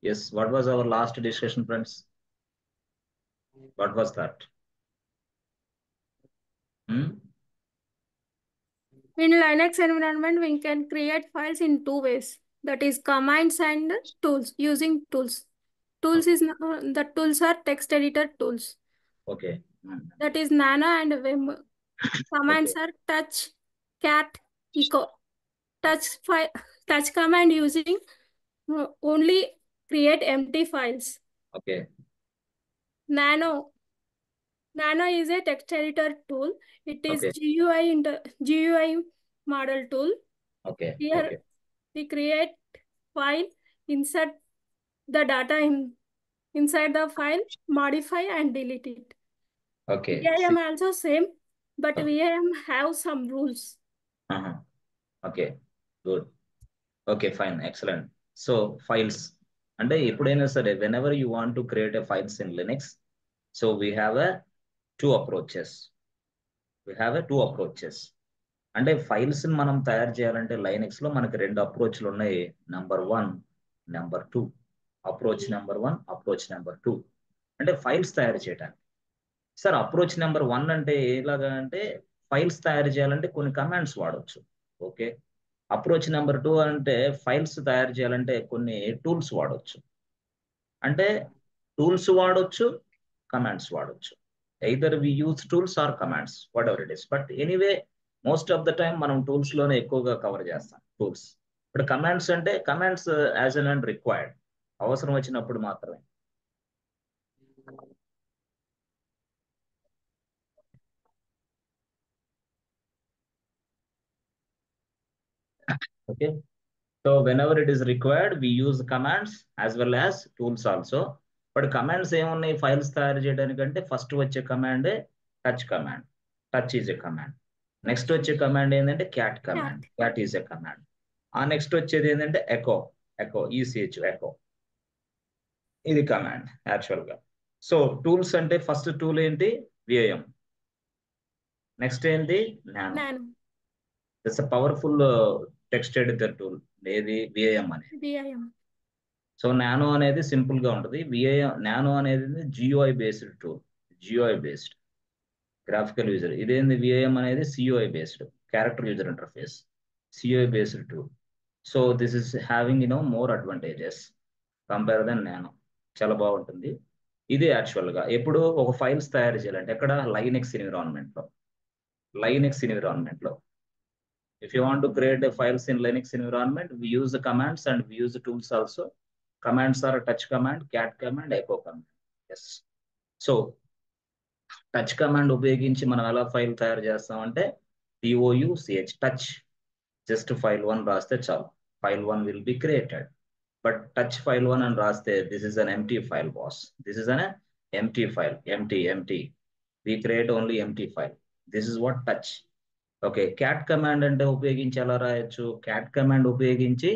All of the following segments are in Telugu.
Yes, what was our last discussion, friends? What was that? In Linux environment, we can create files in two ways. That is commands and tools, using tools. Okay. The tools are text editor tools. Okay. That is Nano and Vim. Okay. Commands are touch, cat, echo. Touch command using only create empty files. Okay. Nano is a text editor tool. It is Okay. GUI model tool. Okay. Here Okay. we create file, insert the data inside the file, modify and delete it. Okay. VIM See. also same, but Okay. VIM have some rules. Okay. Good. Okay, fine. Excellent. So files. అంటే ఎప్పుడైనా సరే whenever you want to create a files in Linux, so we have a two approaches. అంటే ఫైల్స్ మనం తయారు చేయాలంటే లైనక్స్ లో మనకి రెండు అప్రోచ్లు ఉన్నాయి. Number 1, number 2. Approach number 1, approach number 2. అంటే ఫైల్స్ తయారు చేయడానికి. సార్ అప్రోచ్ నెంబర్ 1 అంటే ఎలాగా అంటే ఫైల్స్ తయారు చేయాలంటే కొన్ని కమాండ్స్ వాడొచ్చు. ఓకే. అప్రోచ్ నెంబర్ 2 అంటే ఫైల్స్ తయారు చేయాలంటే కొన్ని టూల్స్ వాడొచ్చు. అంటే టూల్స్ వాడొచ్చు, కమాండ్స్ వాడొచ్చు. either we use tools or commands, whatever it is. But anyway, most of the time మనం టూల్స్ లోనే ఎక్కువగా కవర్ చేస్తాం. టూల్స్. ఇప్పుడు కమాండ్స్ అంటే కమాండ్స్ యాజ్ అండ్ రిక్వైర్డ్, అవసరం వచ్చినప్పుడు మాత్రమే. Okay. So whenever it is required, we use commands as well as tools also. But commands ఏమున్నాయి ఫైల్స్ తయారు చేయడానికంటే ఫస్ట్ వచ్చే కమాండే touch command. Touch is a command. Next వచ్చే కమాండ్ ఏంటంటే cat command. Cat is a command. ఆ నెక్స్ట్ వచ్చేది ఏంటంటే ఎకో ఈసిహెచ్ ఎకో. ఇది కమాండ్ యాక్చువల్ గా. సో టూల్స్ అంటే ఫస్ట్ టూల్ ఏంటి విఐఎం. నెక్స్ట్ ఏంటి nano. It's a powerful text editor tool. ఏది విఐఎం అనేది. సో నానో అనేది సింపుల్ గా ఉంటుంది. నానో అనేది GUI based tool. GOI based graphical user. ఇదేంది విఐఎం అనేది CUI based character user interface. CUI based tool. So this is having more advantages compare than nano. చాలా బాగుంటుంది. ఇది యాక్చువల్ గా ఎప్పుడు ఒక ఫైల్స్ తయారు చేయాలంటే ఎక్కడ లైనెక్స్ ఎన్విరాన్మెంట్ లో. If you want to create a files in Linux environment, we use the commands and we use the tools also. Commands are touch command, cat command, echo command. Yes. So touch command ఉపయోగించి మనం ఎలా ఫైల్ తయారు చేస్తామంటే touch touch. Just file 1 రాస్తే చాలు. File 1 will be created. But touch file 1 and రాస్తే this is an empty file, boss. This is an empty file. Empty. We create only empty file. This is what touch. Okay. Cat command అంటే ఉపయోగించి ఎలా రాయొచ్చు? క్యాట్ కమాండ్ ఉపయోగించి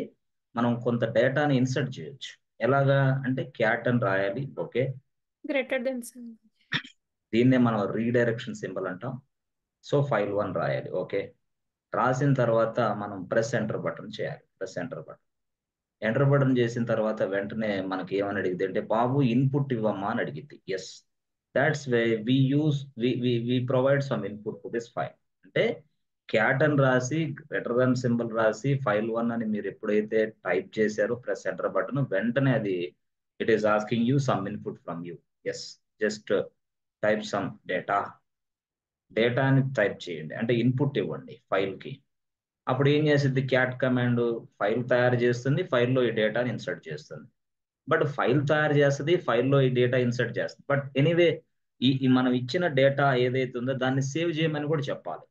మనం కొంత డేటాని ఇన్సర్ట్ చేయొచ్చు. ఎలాగా అంటే క్యాట్ అని రాయాలి. ఓకే. గ్రేటర్ దెన్ దీన్నే మనం రీడైరెక్షన్ సింబల్ అంటాం. సో ఫైల్ 1 రాయాలి. ఓకే. రాసిన తర్వాత మనం ప్రెస్ ఎంటర్ బటన్ చేయాలి. ఎంటర్ బటన్ చేసిన తర్వాత వెంటనే మనకి ఏమని అడిగింది అంటే బాబు ఇన్పుట్ ఇవ్వమ్మా అని అడిగింది. Yes, that's way we provide some input to this file. అంటే క్యాట్ అని రాసి గ్రేటర్ దెన్ సింబల్ రాసి ఫైల్ 1 అని మీరు ఎప్పుడైతే టైప్ చేశారో ప్రెస్ ఎంటర్ బటన్, వెంటనే అది it is asking you some input from you. Yes, just type some data అని టైప్ చేయండి, అంటే ఇన్పుట్ ఇవ్వండి ఫైల్ కి. అప్పుడు ఏం చేస్తుంది క్యాట్ కమాండ్? ఫైల్ తయారు చేస్తుంది, ఫైల్లో ఈ డేటాని ఇన్సర్ట్ చేస్తుంది. బట్ ఫైల్ తయారు చేస్తుంది, ఫైల్లో ఈ డేటా ఇన్సర్ట్ చేస్తుంది. బట్ ఎనీవే ఈ మనం ఇచ్చిన డేటా ఏదైతే ఉందో దాన్ని సేవ్ చేయమని కూడా చెప్పాలి.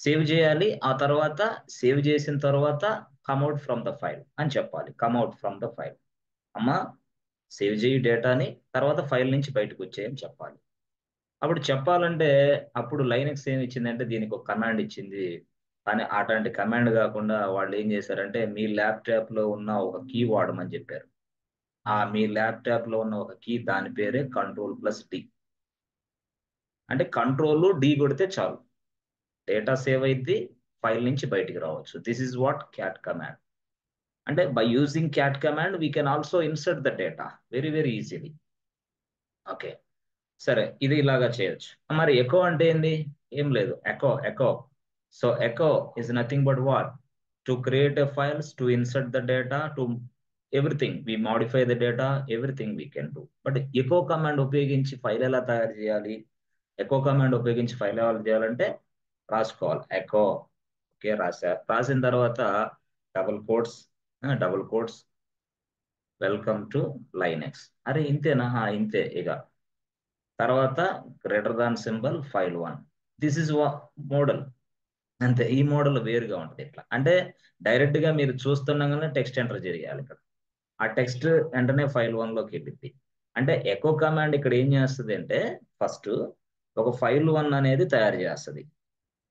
సేవ్ చేయాలి. ఆ తర్వాత సేవ్ చేసిన తర్వాత కమ్అట్ ఫ్రమ్ ద ఫైల్ అని చెప్పాలి. కమ్అట్ ఫ్రమ్ ద ఫైల్. అమ్మా సేవ్ చేయి డేటాని, తర్వాత ఫైల్ నుంచి బయటకు వచ్చేయని చెప్పాలి. అప్పుడు చెప్పాలంటే అప్పుడు లైనక్స్ ఏమి ఇచ్చిందంటే దీనికి ఒక కమాండ్ ఇచ్చింది. కానీ అట్లాంటి కమాండ్ కాకుండా వాళ్ళు ఏం చేశారంటే మీ ల్యాప్టాప్ లో ఉన్న ఒక కీ వాడమని చెప్పారు. మీ ల్యాప్టాప్ లో ఉన్న ఒక కీ, దాని పేరే Ctrl+D. అంటే కంట్రోల్ డి కొడితే చాలు, డేటా సేవ్ అయింది, ఫైల్ నుంచి బయటికి రావచ్చు. This is what cat command. అంటే by using cat command we can also insert the data very easily. Okay, సరే ఇది ఇలాగా చేయొచ్చు. మరి ఎకో అంటే ఏంది? ఏం లేదు, echo. So echo is nothing but what? To create a files, to insert the data, to everything we modify the data, everything we can do. But echo command ఉపయోగించి ఫైల్ ఎలా తయారు చేయాలి? ఎకో కమాండ్ ఉపయోగించి ఫైల్ ఎలా చేయాలంటే రాసుకోవాలి ఎకో. ఓకే, రాసిన తర్వాత double quotes welcome to Linux. అరే ఇంతేనా? ఇంతే. ఇక తర్వాత greater than symbol file1. This is model. అంతే. ఈ మోడల్ వేరుగా ఉంటుంది. ఇట్లా అంటే డైరెక్ట్ గా మీరు చూస్తుండగానే టెక్స్ట్ ఎంటర్ చేయాలి. ఇక్కడ ఆ టెక్స్ట్ వెంటనే file1 లోకి వెళ్ళింది. అంటే ఎకో కమాండ్ ఇక్కడ ఏం చేస్తుంది అంటే ఫస్ట్ ఒక file1 అనేది తయారు చేస్తుంది.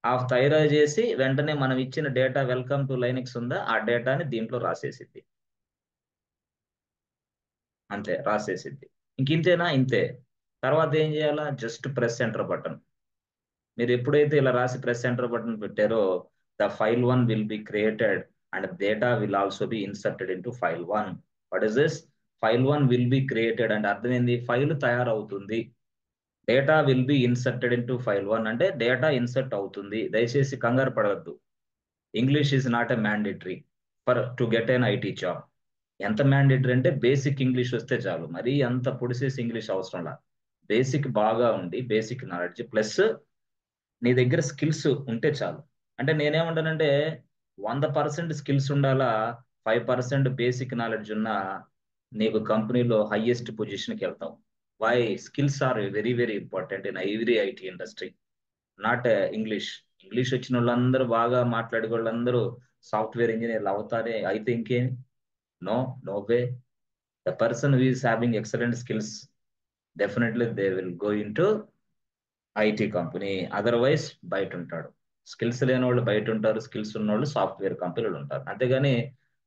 ఆ తయారు చేసి వెంటనే మనం ఇచ్చిన డేటా వెల్కమ్ టు లైనెక్స్ ఉందా, ఆ డేటాని దీంట్లో రాసేసిద్ది. అంతే, రాసేసిద్ది. ఇంతేనా? ఇంతే. తర్వాత ఏం చేయాలా? Just press enter button. మీరు ఎప్పుడైతే ఇలా రాసి ప్రెస్ ఎంటర్ బటన్ పెట్టారో the file1 will be created and data will also be inserted into file1. What is this? file1 will be created అంటే అర్థమైంది, ఫైల్ తయారవుతుంది. Data will be inserted into file1 అంటే డేటా ఇన్సర్ట్ అవుతుంది. దయచేసి కంగారు పడవద్దు. English is not a mandatory for to get an IT job. ఎంత మ్యాండేటరీ అంటే బేసిక్ ఇంగ్లీష్ వస్తే చాలు. మరీ అంత పొడిసేసి ఇంగ్లీష్ అవసరం లా. బేసిక్ బాగా ఉండి, బేసిక్ నాలెడ్జ్ ప్లస్ నీ దగ్గర స్కిల్స్ ఉంటే చాలు. అంటే నేనేమంటానంటే 100% స్కిల్స్ ఉండాలా, 5% బేసిక్ నాలెడ్జ్ ఉన్నా నీకు కంపెనీలో హైయెస్ట్ పొజిషన్కి వెళ్తావు. Why? Skills are very important in every IT industry, not English. English వచ్చిన వాళ్ళందరూ బాగా మాట్లాడే వాళ్ళందరూ సాఫ్ట్వేర్ ఇంజనీర్లు అవుతారే. అయితే ఇంకేం? No way. The person who is having excellent skills definitely they will go in to IT company. Otherwise బయట ఉంటాడు. స్కిల్స్ లేని వాళ్ళు బయట ఉంటారు, స్కిల్స్ ఉన్న వాళ్ళు సాఫ్ట్వేర్ కంపెనీలు ఉంటారు. అంతేగాని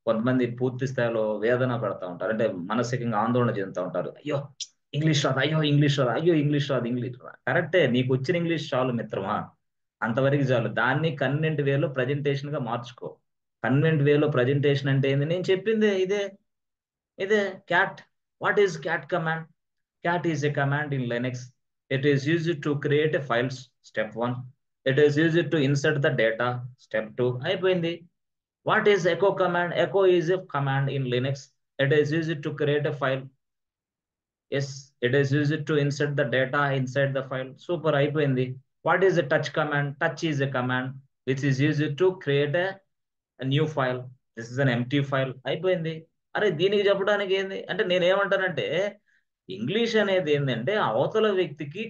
కొంతమంది పూర్తి స్థాయిలో వేదన పడతా ఉంటారు, అంటే మానసికంగా ఆందోళన చెందుతూ ఉంటారు. అయ్యో ఇంగ్లీష్ రాదు, అయ్యో ఇంగ్లీష్ రాదు, అయ్యో ఇంగ్లీష్ రాదు, ఇంగ్లీష్ రాదు. కరెక్టే, నీకు వచ్చిన ఇంగ్లీష్ చాలు మిత్రమా, అంతవరకు చాలు. దాన్ని కన్వెంట్ వేలో ప్రజెంటేషన్ గా మార్చుకో. కన్వెంట్ వేలో ప్రజెంటేషన్ అంటే ఏంది? నేను చెప్పింది ఇదే cat. What is cat command? Cat is a command in Linux. It is used to create a files, step 1. It is used to insert the data, step 2. అయిపోయింది. What is echo command? Echo is a command in Linux. It is used to create a file. Yes, it is used to insert the data inside the file. Super, అయిపోయింది. What is a touch command? Touch is a command which is used to create a new file. This is an empty file. అయిపోయింది. అరే దీనికి చెప్పడానికి ఏంది అంటే నేనేమంటానంటే ఇంగ్లీష్ అనేది ఏంటంటే అవతల వ్యక్తికి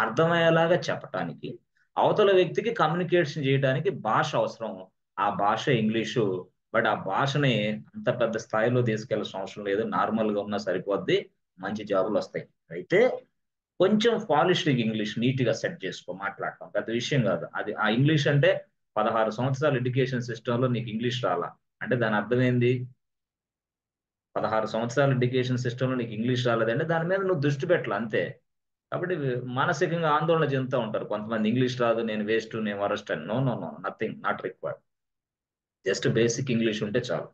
అర్థమయ్యేలాగా చెప్పటానికి, అవతల వ్యక్తికి కమ్యూనికేషన్ చేయడానికి భాష అవసరం. ఆ భాష ఇంగ్లీషు. బట్ ఆ భాషని అంత పెద్ద స్థాయిలో తీసుకెళ్లాల్సిన అవసరం లేదు. నార్మల్ గా ఉన్నా సరిపోద్ది, మంచి జాబులు వస్తాయి. అయితే కొంచెం పాలిష్డ్ ఇంగ్లీష్ నీట్ గా సెట్ చేసుకో, మాట్లాడటం పెద్ద విషయం కాదు. అది ఆ ఇంగ్లీష్ అంటే 16 సంవత్సరాల ఎడ్యుకేషన్ సిస్టమ్ లో నీకు ఇంగ్లీష్ రాలా అంటే దాని అర్థం ఏంది? 16 సంవత్సరాల ఎడ్యుకేషన్ సిస్టంలో నీకు ఇంగ్లీష్ రాలేదంటే దాని మీద నువ్వు దృష్టి పెట్టాలి, అంతే. కాబట్టి మానసికంగా ఆందోళన చెందుతూ ఉంటారు కొంతమంది, ఇంగ్లీష్ రాదు, నేను వేస్ట్, నేను వరస్ట్ అని. No, nothing, not required. Just basic English ఉంటే చాలు.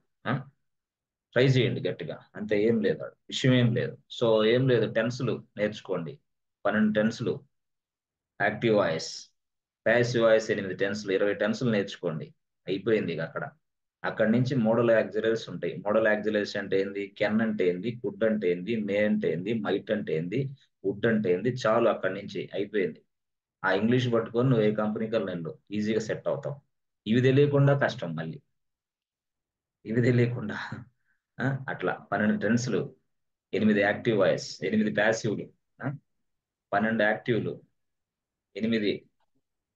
ట్రై చేయండి గట్టిగా, అంతే. ఏం లేదు, విషయం ఏం లేదు. సో ఏం లేదు, టెన్స్లు నేర్చుకోండి. 12 టెన్స్లు, యాక్టివ్ వాయిస్, ప్యాసివ్ వాయిస్ 8 టెన్స్లు, 20 టెన్స్లు నేర్చుకోండి. అయిపోయింది ఇక అక్కడ. అక్కడి నుంచి మోడల్ యాక్సిలరీస్ ఉంటాయి. మోడల్ యాక్సిలరీస్ అంటే ఏంది? కెన్ అంటే ఏంది, కుడ్ అంటే ఏంది, మే అంటే ఏంది, మైట్ అంటే ఏంది, వుడ్ అంటే ఏంది, చాలు. అక్కడి నుంచి అయిపోయింది. ఆ ఇంగ్లీష్ పట్టుకొని నువ్వు ఏ కంపెనీకి వెళ్ళు, ఈజీగా సెట్ అవుతావు. ఇవి తెలియకుండా కష్టం మళ్ళీ, ఇవి తెలియకుండా. అట్లా 12 టెన్స్లు, 8 యాక్టివ్ వాయిస్, 8 ప్యాసివ్లు, 12 యాక్టివ్లు, 8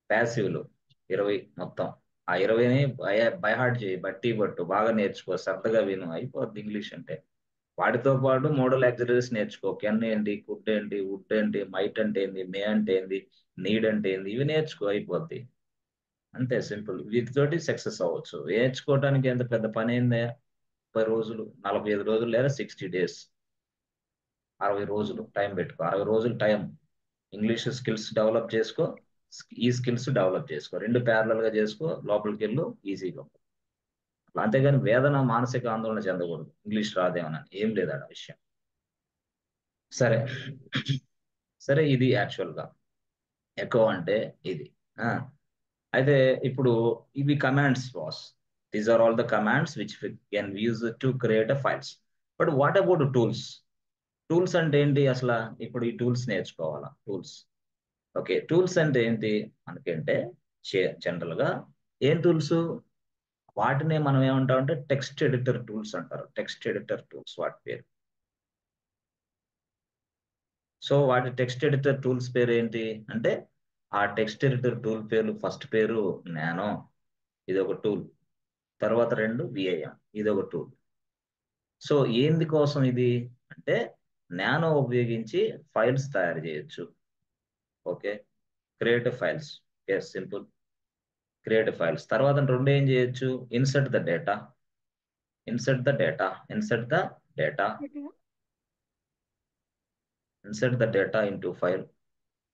ప్యాసివ్లు, 20 మొత్తం. ఆ 20ని బైహార్ట్ చేయి, బట్టి పట్టు, బాగా నేర్చుకో, శ్రద్ధగా విను, అయిపోద్ది ఇంగ్లీష్ అంటే. వాటితో పాటు మోడల్ యాక్సిలరీస్ నేర్చుకో. కెన్ ఏంటి, కుడ్ ఏంటి, వుడ్ ఏంటి, మైట్ అంటే ఏంది, మే అంటే ఏంది, నీడ్ అంటే ఏంది, ఇవి నేర్చుకో, అయిపోద్ది. అంతే, సింపుల్. వీటితోటి సక్సెస్ అవ్వచ్చు. నేర్చుకోవడానికి ఎంత పెద్ద పని అయిందా? 30 రోజులు, 45 రోజులు, లేదా 60 డేస్, 60 రోజులు టైం పెట్టుకో. 60 రోజులు టైం, ఇంగ్లీష్ స్కిల్స్ డెవలప్ చేసుకో, ఈ స్కిల్స్ డెవలప్ చేసుకో, రెండు ప్యారలల్ గా చేసుకో, లోపలికి వెళ్ళు, ఈజీగా. అంతేగాని వేదన మానసిక ఆందోళన చెందకూడదు, ఇంగ్లీష్ రాదేమోనని. ఏం లేదు ఆ విషయం. సరే సరే, ఇది యాక్చువల్గా ఎకో అంటే ఇది. ఆ, అయితే ఇప్పుడు ఇవి commands boss. These are all the commands which can use to create a files. But what about tools? Tools అంటే ఏంటి అసలు? ఇప్పుడు ఈ టూల్స్ నేర్చుకోవాలా? Tools, okay. టూల్స్ అంటే ఏంటి మనకంటే జనరల్ గా ఏం టూల్స్? వాటినే మనం ఏమంటామంటే టెక్స్ట్ ఎడిటర్ టూల్స్ అంటారు. టెక్స్ట్ ఎడిటర్ టూల్స్ వాటి పేరు. సో వాటి టెక్స్ట్ ఎడిటర్ టూల్స్ పేరు ఏంటి అంటే, ఆ టెక్స్ట్ ఎడిటర్ టూల్ పేరు ఫస్ట్ పేరు నానో, ఇది ఒక టూల్. తర్వాత రెండు విఐఎం, ఇది ఒక టూల్. సో ఏంది కోసం ఇది అంటే, నానో ఉపయోగించి ఫైల్స్ తయారు చేయొచ్చు. Okay, create files. Yes, simple. Create files తర్వాత రెండు ఏం చేయొచ్చు? Insert the data, insert the data, insert the data, insert the data into file.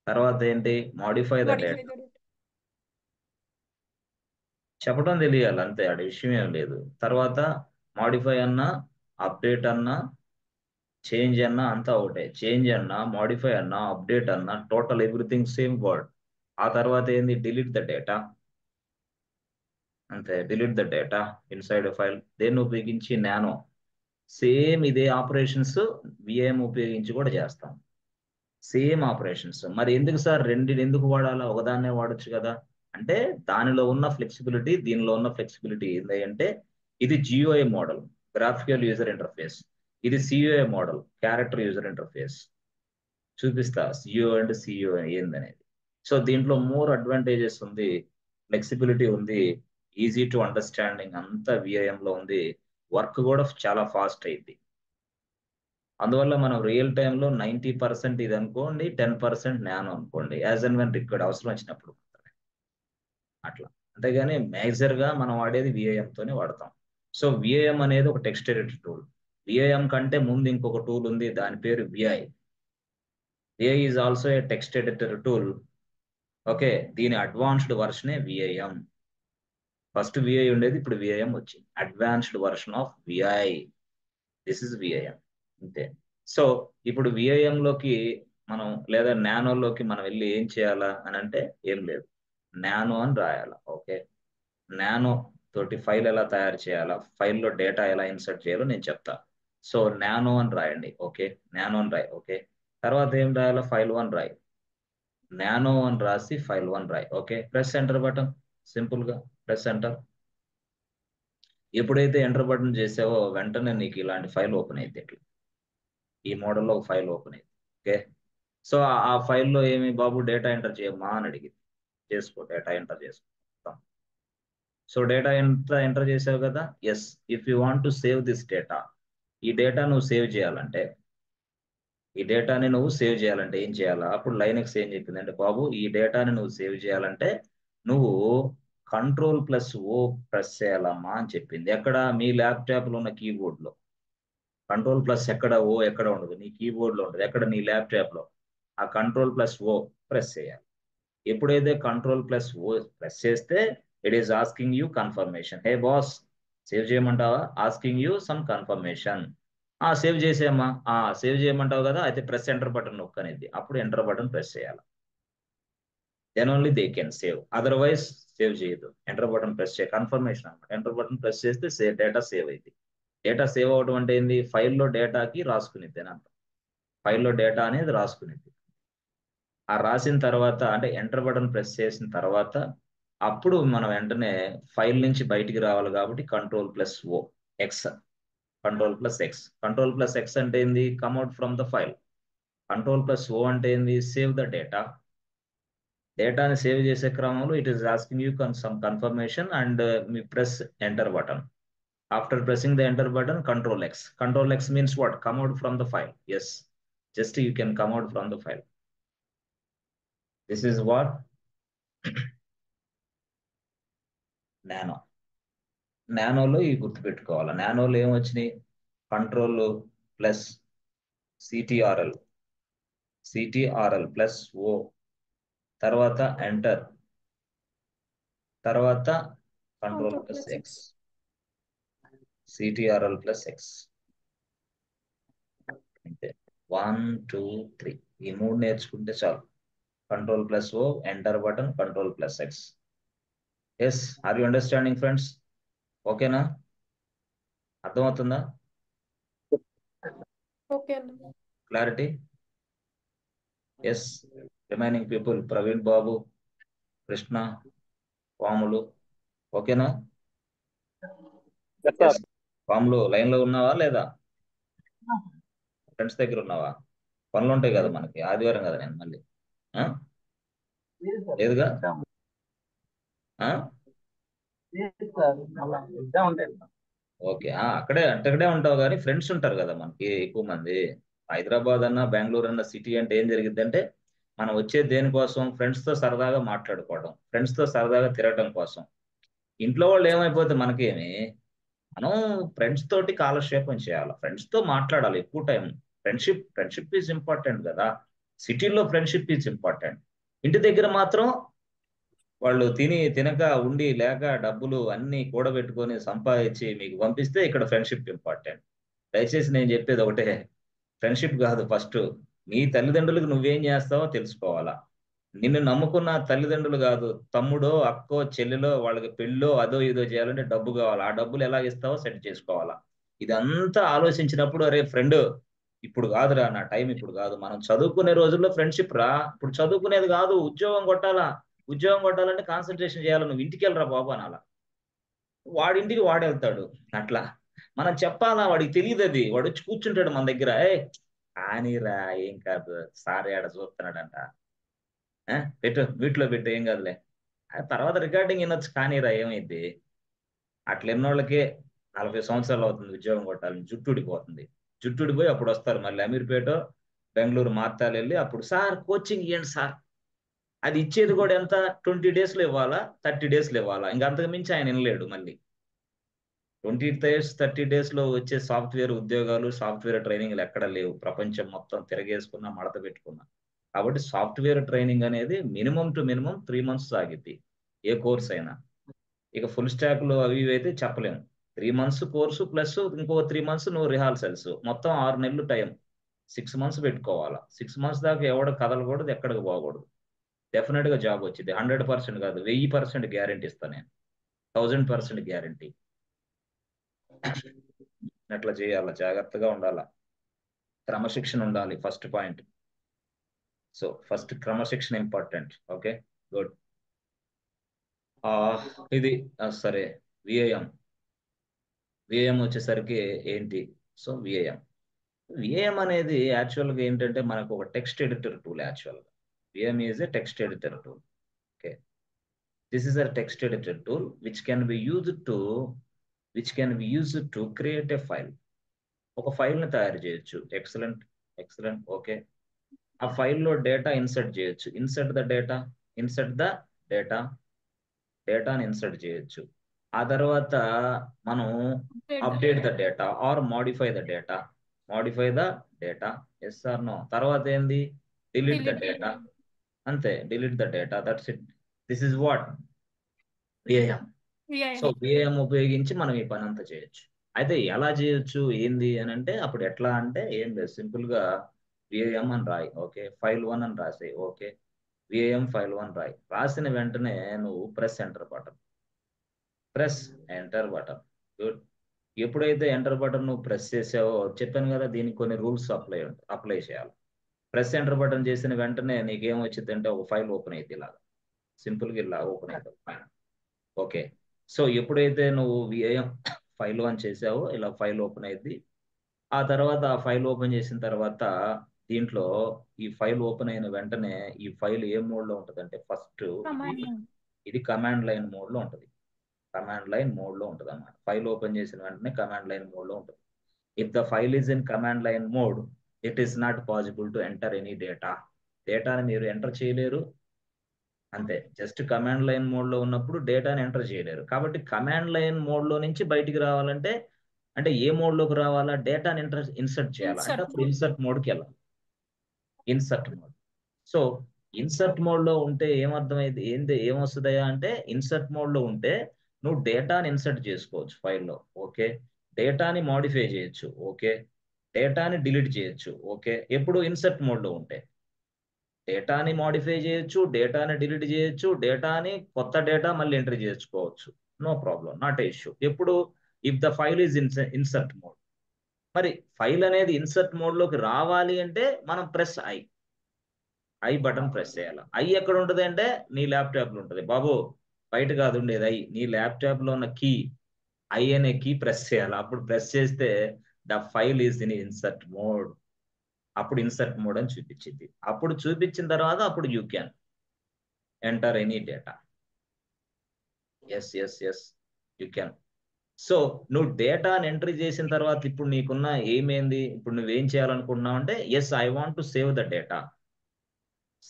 తర్వాత ఏంటి? Modify the Modify data. the data. చెప్పడం తెలియాలి అంతే, ఆడ విషయం ఏం లేదు. తర్వాత మాడిఫై అన్నా, అప్డేట్ అన్నా, చేంజ్ అన్నా అంతా ఒకటే. చేంజ్ అన్నా, మాడిఫై అన్నా, అప్డేట్ అన్నా, టోటల్ ఎవ్రీథింగ్ సేమ్ వర్డ్. ఆ తర్వాత ఏంది? Delete the data. అంతే, delete the data inside file. దేన్ని ఉపయోగించి? నానో. సేమ్ ఇదే ఆపరేషన్స్ విఎం ఉపయోగించి కూడా చేస్తాం. Same operations. మరి ఎందుకు సార్ రెండిని ఎందుకు వాడాలా? ఒకదాన్నే వాడొచ్చు కదా అంటే, దానిలో ఉన్న ఫ్లెక్సిబిలిటీ దీనిలో ఉన్న ఫ్లెక్సిబిలిటీ ఏంటి అంటే, ఇది GOI model, graphical user interface. ఇది సియుఐ మోడల్, క్యారెక్టర్ యూజర్ ఇంటర్ఫేస్. చూపిస్తా సిఇఓ అండ్ సిఇఓ ఏందనేది. సో దీంట్లో మోర్ అడ్వాంటేజెస్ ఉంది, ఫ్లెక్సిబిలిటీ ఉంది, ఈజీ టు అండర్స్టాండింగ్ అంతా విఐఎం లో ఉంది. వర్క్ కూడా చాలా ఫాస్ట్ అయింది. అందువల్ల మనం రియల్ టైంలో 90% ఇది అనుకోండి, 10% నానో అనుకోండి, యాజ్ అండ్ వెన్ రిక్వైర్డ్, అవసరం వచ్చినప్పుడు అట్లా. అంతేగాని మేజర్ గా మనం వాడేది విఐఎం తోనే వాడతాం. సో విఐఎం అనేది ఒక టెక్స్ట్ ఎడిటర్ టూల్. విఐఎం కంటే ముందు ఇంకొక టూల్ ఉంది, దాని పేరు VI. VI is also a text editor tool. Okay, దీని అడ్వాన్స్డ్ వర్షనే విఐఎం. ఫస్ట్ విఐ ఉండేది, ఇప్పుడు విఐఎం వచ్చింది, advanced version of VI. This is VIM. అంతే. సో ఇప్పుడు విఐఎం లోకి మనం లేదా నానోలోకి మనం వెళ్ళి ఏం చేయాలా అని అంటే, ఏం లేదు, నానో అని రాయాలా. ఓకే, నానో తోటి ఫైల్ ఎలా తయారు చేయాలా, ఫైల్లో డేటా ఎలా ఇన్సర్ట్ చేయాలో నేను చెప్తా. సో నానో అని రాయండి. ఓకే, నానో అని రాయి. ఓకే, తర్వాత ఏం రాయాలో? ఫైల్ వన్ రాయి. నానో అని రాసి ఫైల్ వన్ రాయి. Okay, press enter button. Simple గా ప్రెస్ ఎంటర్. ఎప్పుడైతే ఎంటర్ బటన్ చేసావో వెంటనే నీకు ఇలాంటి ఫైల్ ఓపెన్ అయింది. ఇట్లా ఈ మోడల్లో ఒక ఫైల్ ఓపెన్ అయింది. ఓకే, సో ఆ ఫైల్లో ఏమి బాబు డేటా ఎంటర్ చేయమ్మా అని అడిగింది. చేసుకో, డేటా ఎంటర్ చేసుకో. సో డేటా ఎంత ఎంటర్ చేసావు కదా. Yes, if you want to save this data, ఈ డేటా నువ్వు సేవ్ చేయాలంటే, ఈ డేటాని నువ్వు సేవ్ చేయాలంటే ఏం చేయాలా? అప్పుడు లైనెక్స్ ఏం చెప్పింది అంటే, బాబు ఈ డేటాని నువ్వు సేవ్ చేయాలంటే నువ్వు కంట్రోల్+O ప్రెస్ చేయాలమ్మా అని చెప్పింది. ఎక్కడ? మీ ల్యాప్టాప్ లో ఉన్న కీబోర్డ్ లో. కంట్రోల్+ ఎక్కడ? ఓ ఎక్కడ ఉండదు, నీ కీబోర్డ్ లో ఉండదు. ఎక్కడ? నీ ల్యాప్టాప్ లో. ఆ కంట్రోల్+O ప్రెస్ చేయాలి. ఎప్పుడైతే కంట్రోల్+O ప్రెస్ చేస్తే, it is asking you confirmation. Hey boss, save చేయమంటావా? Asking you some confirmation. Save చేసేయమ్మా. సేవ్ చేయమంటావు కదా, అయితే ప్రెస్ ఎంటర్ బటన్ నొక్కనేది. అప్పుడు ఎంటర్ బటన్ ప్రెస్ చేయాలి. Then only they can save, otherwise save చేయదు. ఎంటర్ బటన్ ప్రెస్ చేయ, కన్ఫర్మేషన్ అనమాట. ఎంటర్ బటన్ ప్రెస్ చేస్తే డేటా సేవ్ అయింది. డేటా సేవ్ అవడం అంటే ఏంది? ఫైల్లో డేటాకి రాసుకునేది అని అర్థం. ఫైల్లో డేటా అనేది రాసుకునేది. ఆ రాసిన తర్వాత అంటే ఎంటర్ బటన్ ప్రెస్ చేసిన తర్వాత అప్పుడు మనం వెంటనే ఫైల్ నుంచి బయటికి రావాలి కాబట్టి కంట్రోల్+O ఎక్స్, కంట్రోల్+X. కంట్రోల్+X అంటే ఏంది? Come out from the file. Control O అంటే ఏంది? Save the data. డేటాని సేవ్ చేసే క్రమంలో it is asking you some confirmation and మీ press enter button. After pressing the enter button, control X. Control X means what? Come out from the file. Yes, just you can come out from the file. This is what nano. నానోలో ఇవి గుర్తుపెట్టుకోవాలి. నానోలో ఏమొచ్చినాయి? కంట్రోల్+CTRL, CTRL+O, తర్వాత ఎంటర్, తర్వాత Control plus కంట్రోల్+X. X. CTRL plus X. అంతే 1 2 3 ఈ మూడు నేర్చుకుంటే చాలు. Control plus O, enter button, control plus X. Yes, are you understanding friends? ఓకేనా? అర్థమవుతుందా? Okay. Clarity? Yes. Remaining people Praveen Babu, Krishna, పాములు. ఓకేనా? ఎస్. పాములు లైన్ లో ఉన్నావా లేదా? ఫ్రెండ్స్ దగ్గర ఉన్నావా? పనులు ఉంటాయి కదా మనకి, ఆదివారం కదా నేను మళ్ళీ. లేదుగా? ఓకే, అక్కడే ఉంటావు కానీ ఫ్రెండ్స్ ఉంటారు కదా మనకి ఎక్కువ మంది. హైదరాబాద్ అన్న బెంగళూరు అన్న సిటీ అంటే ఏం జరిగింది అంటే, మనం వచ్చే దేనికోసం? ఫ్రెండ్స్ తో సరదాగా మాట్లాడుకోవడం, ఫ్రెండ్స్ తో సరదాగా తిరగడం కోసం. ఇంట్లో వాళ్ళు ఏమైపోతే మనకేమి, మనం ఫ్రెండ్స్ తోటి కాలక్షేపం చేయాలి, ఫ్రెండ్స్ తో మాట్లాడాలి ఎక్కువ టైం. ఫ్రెండ్షిప్ ఈజ్ ఇంపార్టెంట్ కదా. సిటీలో ఫ్రెండ్షిప్ ఈజ్ ఇంపార్టెంట్. ఇంటి దగ్గర మాత్రం వాళ్ళు తినక ఉండి లేక డబ్బులు అన్ని కూడబెట్టుకొని సంపాదించి మీకు పంపిస్తే ఇక్కడ ఫ్రెండ్షిప్ ఇంపార్టెంట్. దయచేసి నేను చెప్పేది ఒకటే, ఫ్రెండ్షిప్ కాదు ఫస్ట్, నీ తల్లిదండ్రులకు నువ్వేం చేస్తావో తెలుసుకోవాలా. నిన్ను నమ్ముకున్న తల్లిదండ్రులు కాదు, తమ్ముడో అక్కో చెల్లెలో వాళ్ళకి పెళ్ళో అదో ఇదో చేయాలంటే డబ్బు కావాలా, ఆ డబ్బులు ఎలా ఇస్తావో సెట్ చేసుకోవాలా. ఇదంతా ఆలోచించినప్పుడు, అరే ఫ్రెండ్ ఇప్పుడు కాదురా, నా టైం ఇప్పుడు కాదు, మనం చదువుకునే రోజుల్లో ఫ్రెండ్షిప్ రా, ఇప్పుడు చదువుకునేది కాదు, ఉద్యోగం కొట్టాలా. ఉద్యోగం కొట్టాలంటే కాన్సన్ట్రేషన్ చేయాలి, నువ్వు ఇంటికి వెళ్ళరా బాబు అనాలా. వాడింటికి వాడు వెళ్తాడు. అట్లా మనం చెప్పాలా, వాడికి తెలియదు. అది వాడు వచ్చి కూర్చుంటాడు మన దగ్గర, కానీరా ఏం కాదు, సార్ ఆడ చూస్తున్నాడంట, పెట్టు వీటిలో పెట్టు ఏం కాదులే, తర్వాత రికార్డింగ్ వినొచ్చు కానీరా ఏమైంది. అట్లా ఎన్నోళ్ళకే 40 సంవత్సరాలు అవుతుంది ఉద్యోగం కొట్టాలని, జుట్టు ఊడిపోతుంది. జుట్టు ఊడిపోయి అప్పుడు వస్తారు మళ్ళీ అమీర్పేట బెంగళూరు మార్తాలు వెళ్ళి, అప్పుడు సార్ కోచింగ్ ఇవ్వండి సార్. అది ఇచ్చేది కూడా ఎంత, 20 డేస్లో ఇవ్వాలా, 30 డేస్లో ఇవ్వాలా, ఇంకా అంతకు మించి ఆయన వినలేడు. మళ్ళీ 20 డేస్ 30 డేస్లో వచ్చే సాఫ్ట్వేర్ ఉద్యోగాలు, సాఫ్ట్వేర్ ట్రైనింగ్లు ఎక్కడ లేవు, ప్రపంచం మొత్తం తిరగేసుకున్నా, మడత పెట్టుకున్నా. కాబట్టి సాఫ్ట్వేర్ ట్రైనింగ్ అనేది మినిమం టు మినిమం 3 months సాగిద్ది ఏ కోర్స్ అయినా. ఇక ఫుల్ స్టాక్ లో అవి ఇవి అయితే చెప్పలేము. 3 months కోర్సు ప్లస్ ఇంకో 3 months నువ్వు రిహార్సల్స్, మొత్తం 6 నెలలు టైం. 6 months పెట్టుకోవాలా. 6 months దాకా ఎవడ కదలకూడదు, ఎక్కడికి పోకూడదు. డెఫినెట్ గా జాబ్ వచ్చింది. 100% కాదు, 1000% గ్యారంటీ ఇస్తాను నేను, 1000% గ్యారంటీ. అట్లా చేయాలా, జాగ్రత్తగా ఉండాలా, క్రమశిక్షణ ఉండాలి, ఫస్ట్ పాయింట్. సో ఫస్ట్ క్రమశిక్షణ ఇంపార్టెంట్. Okay, good. ఇది సరే. విఐఎం వచ్చేసరికి ఏంటి? సో విఐఎం అనేది యాక్చువల్గా ఏంటంటే మనకు ఒక టెక్స్ట్ ఎడిటర్ టూల్. యాక్చువల్గా VIM is a text editor tool. Okay, this is a text editor tool which can be used to create a file. ఒక ఫైల్ ని తయారు చేయొచ్చు. ఎక్సలెంట్. ఓకే, ఆ ఫైల్లో డేటా ఇన్సర్ట్ చేయొచ్చు. ఇన్సర్ట్ ద డేటాని ఇన్సర్ట్ చేయొచ్చు. ఆ తర్వాత మనం update the data or modify the data. Yes or no? తర్వాత ఏంది? Delete the data. అంతే, delete the data, that's it. This is what VIM. So VIM ఉపయోగించి మనం ఈ పని అంతా చేయొచ్చు. అయితే ఎలా చేయొచ్చు ఏంది అని అంటే, అప్పుడు ఎట్లా అంటే ఏం లేదు, సింపుల్ గా విఐఎం అని రాయి. ఓకే, ఫైల్ 1 అని రాసాయి. ఓకే, విఐఎం ఫైల్ 1 రాయి. రాసిన వెంటనే నువ్వు ప్రెస్ ఎంటర్ బటన్. గుడ్. ఎప్పుడైతే ఎంటర్ బటన్ నువ్వు ప్రెస్ చేసావో, చెప్పాను కదా దీనికి కొన్ని రూల్స్ అప్లై చేయాలి. ప్రెస్ ఎంటర్ బటన్ చేసిన వెంటనే నీకేం వచ్చింది అంటే, ఒక ఫైల్ ఓపెన్ అయింది ఇలాగా, సింపుల్ గా ఇలా ఓపెన్ అవుతుంది. ఓకే, సో ఎప్పుడైతే నువ్వు విఐఎం ఫైల్ 1 చేసావో, ఇలా ఫైల్ ఓపెన్ అయింది. ఆ తర్వాత ఆ ఫైల్ ఓపెన్ చేసిన తర్వాత దీంట్లో ఈ ఫైల్ ఓపెన్ అయిన వెంటనే ఈ ఫైల్ ఏ మోడ్ లో ఉంటుంది అంటే, ఫస్ట్ ఇది కమాండ్ లైన్ మోడ్ లో ఉంటుంది. అన్నమాట. ఫైల్ ఓపెన్ చేసిన వెంటనే కమాండ్ లైన్ మోడ్ లో ఉంటుంది. If the file is in command line mode, it is not possible to enter any డేటాని మీరు ఎంటర్ చేయలేరు. అంతే, జస్ట్ కమాండ్ లైన్ మోడ్ లో ఉన్నప్పుడు డేటాని ఎంటర్ చేయలేరు. కాబట్టి కమాండ్ లైన్ మోడ్ లో నుంచి బయటికి రావాలంటే, అంటే ఏ మోడ్ లోకి రావాలా? డేటాని ఇన్సర్ట్ చేయాలా అంటే అప్పుడు ఇన్సర్ట్ మోడ్కి వెళ్ళాలి. Insert mode. So insert mode లో ఉంటే ఏమర్థమైంది, ఏమొస్తుందయా అంటే, ఇన్సర్ట్ మోడ్ లో ఉంటే నువ్వు డేటాని ఇన్సర్ట్ చేసుకోవచ్చు ఫైల్లో. ఓకే, డేటాని మాడిఫై చేయొచ్చు, ఓకే. డేటాని డిలీట్ చేయొచ్చు, ఓకే. ఎప్పుడు ఇన్సర్ట్ మోడ్లో ఉంటే డేటాని మాడిఫై చేయొచ్చు, డేటాని డిలీట్ చేయొచ్చు, డేటాని కొత్త డేటా మళ్ళీ ఎంట్రీ చేసుకోవచ్చు, no problem, not a issue. ఎప్పుడు if the file is insert mode. మరి ఫైల్ అనేది ఇన్సర్ట్ మోడ్లోకి రావాలి అంటే మనం ప్రెస్ ఐ బటన్ ప్రెస్ చేయాలి. ఐ ఎక్కడ ఉంటుంది అంటే నీ ల్యాప్టాప్లో ఉంటుంది బాబు, బయట కాదు ఉండేది ఐ. నీ ల్యాప్టాప్లో ఉన్న కీ ఐ అనే కీ ప్రెస్ చేయాలి. అప్పుడు ప్రెస్ చేస్తే the file is in insert mode. అప్పుడు ఇన్సర్ట్ మోడ్ అని చూపించింది. అప్పుడు చూపించిన తర్వాత అప్పుడు you can enter any data. Yes yes yes you can. So నువ్వు డేటాని ఎంట్రీ చేసిన తర్వాత ఇప్పుడు నీకున్న ఏమేంది, ఇప్పుడు నువ్వేం చేయాలనుకుంటున్నావు అంటే yes I want to save the data.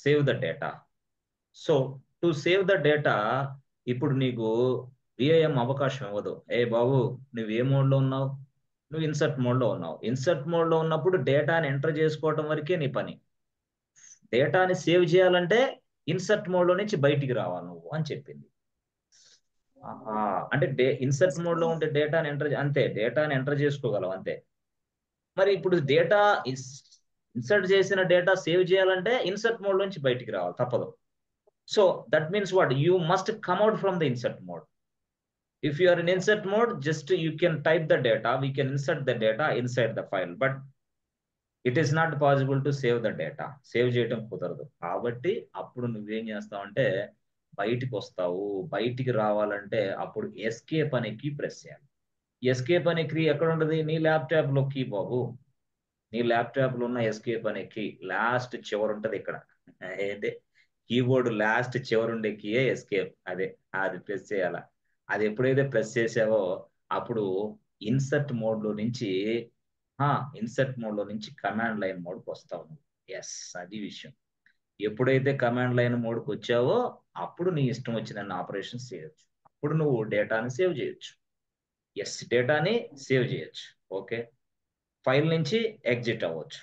Save the data. So to save the data ఇప్పుడు నీకు విఐఎం అవకాశం ఇవ్వదు. ఏ బాబు నువ్వు ఏ మోడ్లో ఉన్నావు, నువ్వు ఇన్సర్ట్ మోడ్లో ఉన్నావు. ఇన్సర్ట్ మోడ్లో ఉన్నప్పుడు డేటాని ఎంటర్ చేసుకోవటం వరకే నీ పని. డేటాని సేవ్ చేయాలంటే ఇన్సర్ట్ మోడ్లో నుంచి బయటికి రావాలి నువ్వు అని చెప్పింది. అంటే ఇన్సర్ట్ మోడ్లో ఉంటే డేటాని ఎంటర్ అంతే, డేటాని ఎంటర్ చేసుకోగలవు అంతే. మరి ఇప్పుడు డేటా ఇన్సర్ట్ చేసిన డేటా సేవ్ చేయాలంటే ఇన్సర్ట్ మోడ్ నుంచి బయటికి రావాలి, తప్పదు. So that means what? You must come out from the insert mode. If you are in insert mode, just you can type the data, we can insert the data inside the file, but it is not possible to save the data. Save చేయటం కుదరదు. కాబట్టి అప్పుడు నువ్వేం చేస్తావంటే బయటికి వస్తావు. బయటికి రావాలంటే అప్పుడు ఎస్కేప్ అనే కీ ప్రెస్ చేయాలి. ఎస్కేప్ అనే కీ ఎక్కడ ఉంటుంది? నీ ల్యాప్టాప్ లో కీ బాబు. నీ ల్యాప్టాప్ లో ఉన్న ఎస్కేప్ అనే కీ లాస్ట్ చివరి ఉంటది ఇక్కడ. ఏంటి? కీబోర్డ్ లాస్ట్ చివరుండే కీయే ఎస్కేప్. అది ప్రెస్ చేయాలా. అది ఎప్పుడైతే ప్రెస్ చేసావో అప్పుడు ఇన్సర్ట్ మోడ్ లో నుంచి కమాండ్ లైన్ మోడ్కి వస్తావు. ఎస్, అది విషయం. ఎప్పుడైతే కమాండ్ లైన్ మోడ్కి వచ్చావో అప్పుడు నీ ఇష్టం వచ్చిన ఆపరేషన్స్ చేయొచ్చు. అప్పుడు నువ్వు డేటాని సేవ్ చేయొచ్చు. ఎస్, డేటాని సేవ్ చేయొచ్చు, ఓకే. ఫైల్ నుంచి ఎగ్జిట్ అవ్వచ్చు.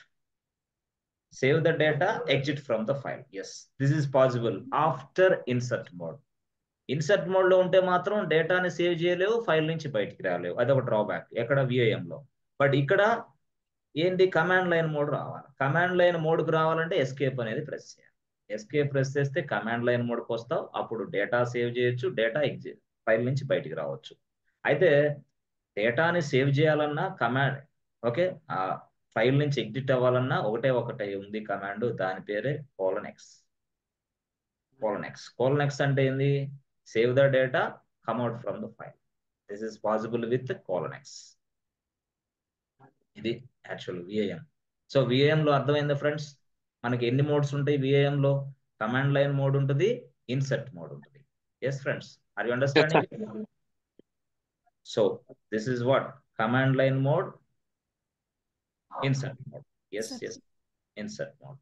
Save the data, exit from the file. Yes, this is possible after insert mode. Insert mode లో ఉంటే మాత్రం డేటాని సేవ్ చేయలేవు, ఫైల్ నుంచి బయటికి రాలేవు. అదొక డ్రాబ్యాక్ ఎక్కడ విఐఎం లో. బట్ ఇక్కడ ఏంటి? కమాండ్ లైన్ మోడ్ రావాలి. కమాండ్ లైన్ మోడ్కి రావాలంటే ఎస్కేప్ అనేది ప్రెస్ చేయాలి. ఎస్కేప్ ప్రెస్ చేస్తే కమాండ్ లైన్ మోడ్కి వస్తావు. అప్పుడు డేటా సేవ్ చేయొచ్చు, డేటా ఎగ్జిట్, ఫైల్ నుంచి బయటికి రావచ్చు. అయితే డేటాని సేవ్ చేయాలన్నా కమాండ్, ఓకే, ఫైల్ నుంచి ఎగ్జిట్ అవ్వాలన్నా ఒకటే ఉంది కమాండ్, దాని పేరే :X. :X అంటే ఏంది? Save the data, come out from the file. This is possible with :X. ఇది యాక్చువల్ విఐఎం. సో విఐఎం లో అర్థమైందా ఫ్రెండ్స్? మనకి ఎన్ని మోడ్స్ ఉంటాయి విఐఎం లో? కమాండ్ లైన్ మోడ్ ఉంటుంది, ఇన్సర్ట్ మోడ్ ఉంటుంది. Yes friends, are you understanding? So this is what command line mode, insert mode. Yes, insert mode.